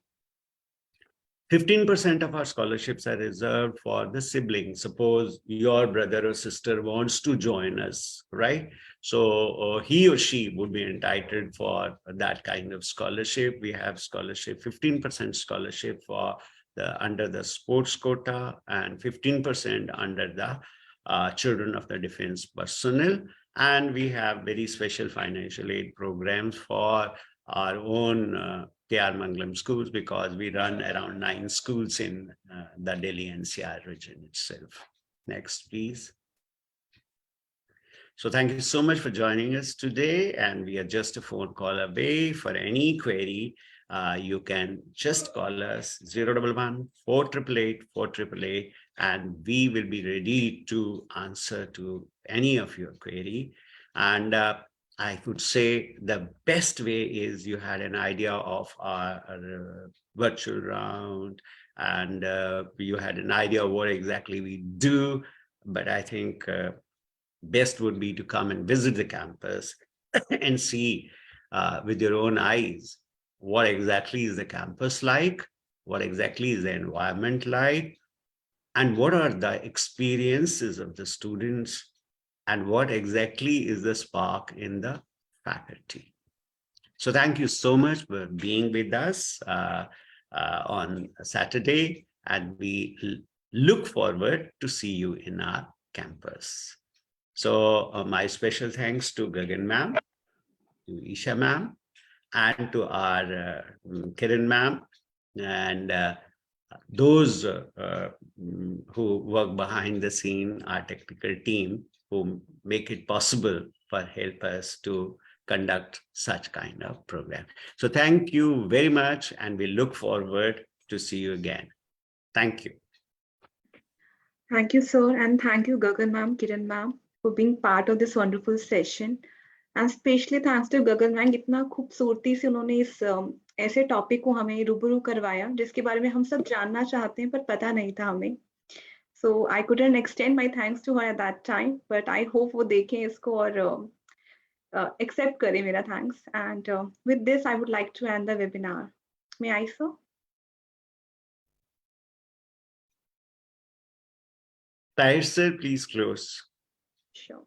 15% of our scholarships are reserved for the siblings. Suppose your brother or sister wants to join us, right? So he or she would be entitled for that kind of scholarship. We have scholarship, 15% scholarship for under the sports quota and 15% under the children of the defense personnel. And we have very special financial aid programs for our own KR Mangalam schools, because we run around 9 schools in the Delhi NCR region itself. Next, please. So thank you so much for joining us today. And we are just a phone call away. For any query, you can just call us 011 488 488, and we will be ready to answer to any of your query. And I would say the best way is you had an idea of our virtual round, and you had an idea of what exactly we do. But I think best would be to come and visit the campus and see with your own eyes what exactly is the campus like, what exactly is the environment like, and what are the experiences of the students, and what exactly is the spark in the faculty. So thank you so much for being with us on Saturday, and we look forward to see you in our campus. So my special thanks to Gagan ma'am, to Isha ma'am, and to our Kiran ma'am, and those who work behind the scene, our technical team, who make it possible for help us to conduct such kind of program. So thank you very much, and we look forward to see you again. Thank you. Thank you, sir, and thank you, Gagan ma'am, Kiran ma'am, for being part of this wonderful session. And especially thanks to Gagan ma'am, इतना खूबसूरती से उन्होंने इस ऐसे topic को हमें रूबरू करवाया जिसके बारे में हम सब जानना चाहते हैं पर पता नहीं था हमें. So I couldn't extend my thanks to her at that time, but I hope वो देखें इसको और accept करें मेरा thanks. And with this, I would like to end the webinar. May I, sir? Tahir sir, please close. Sure.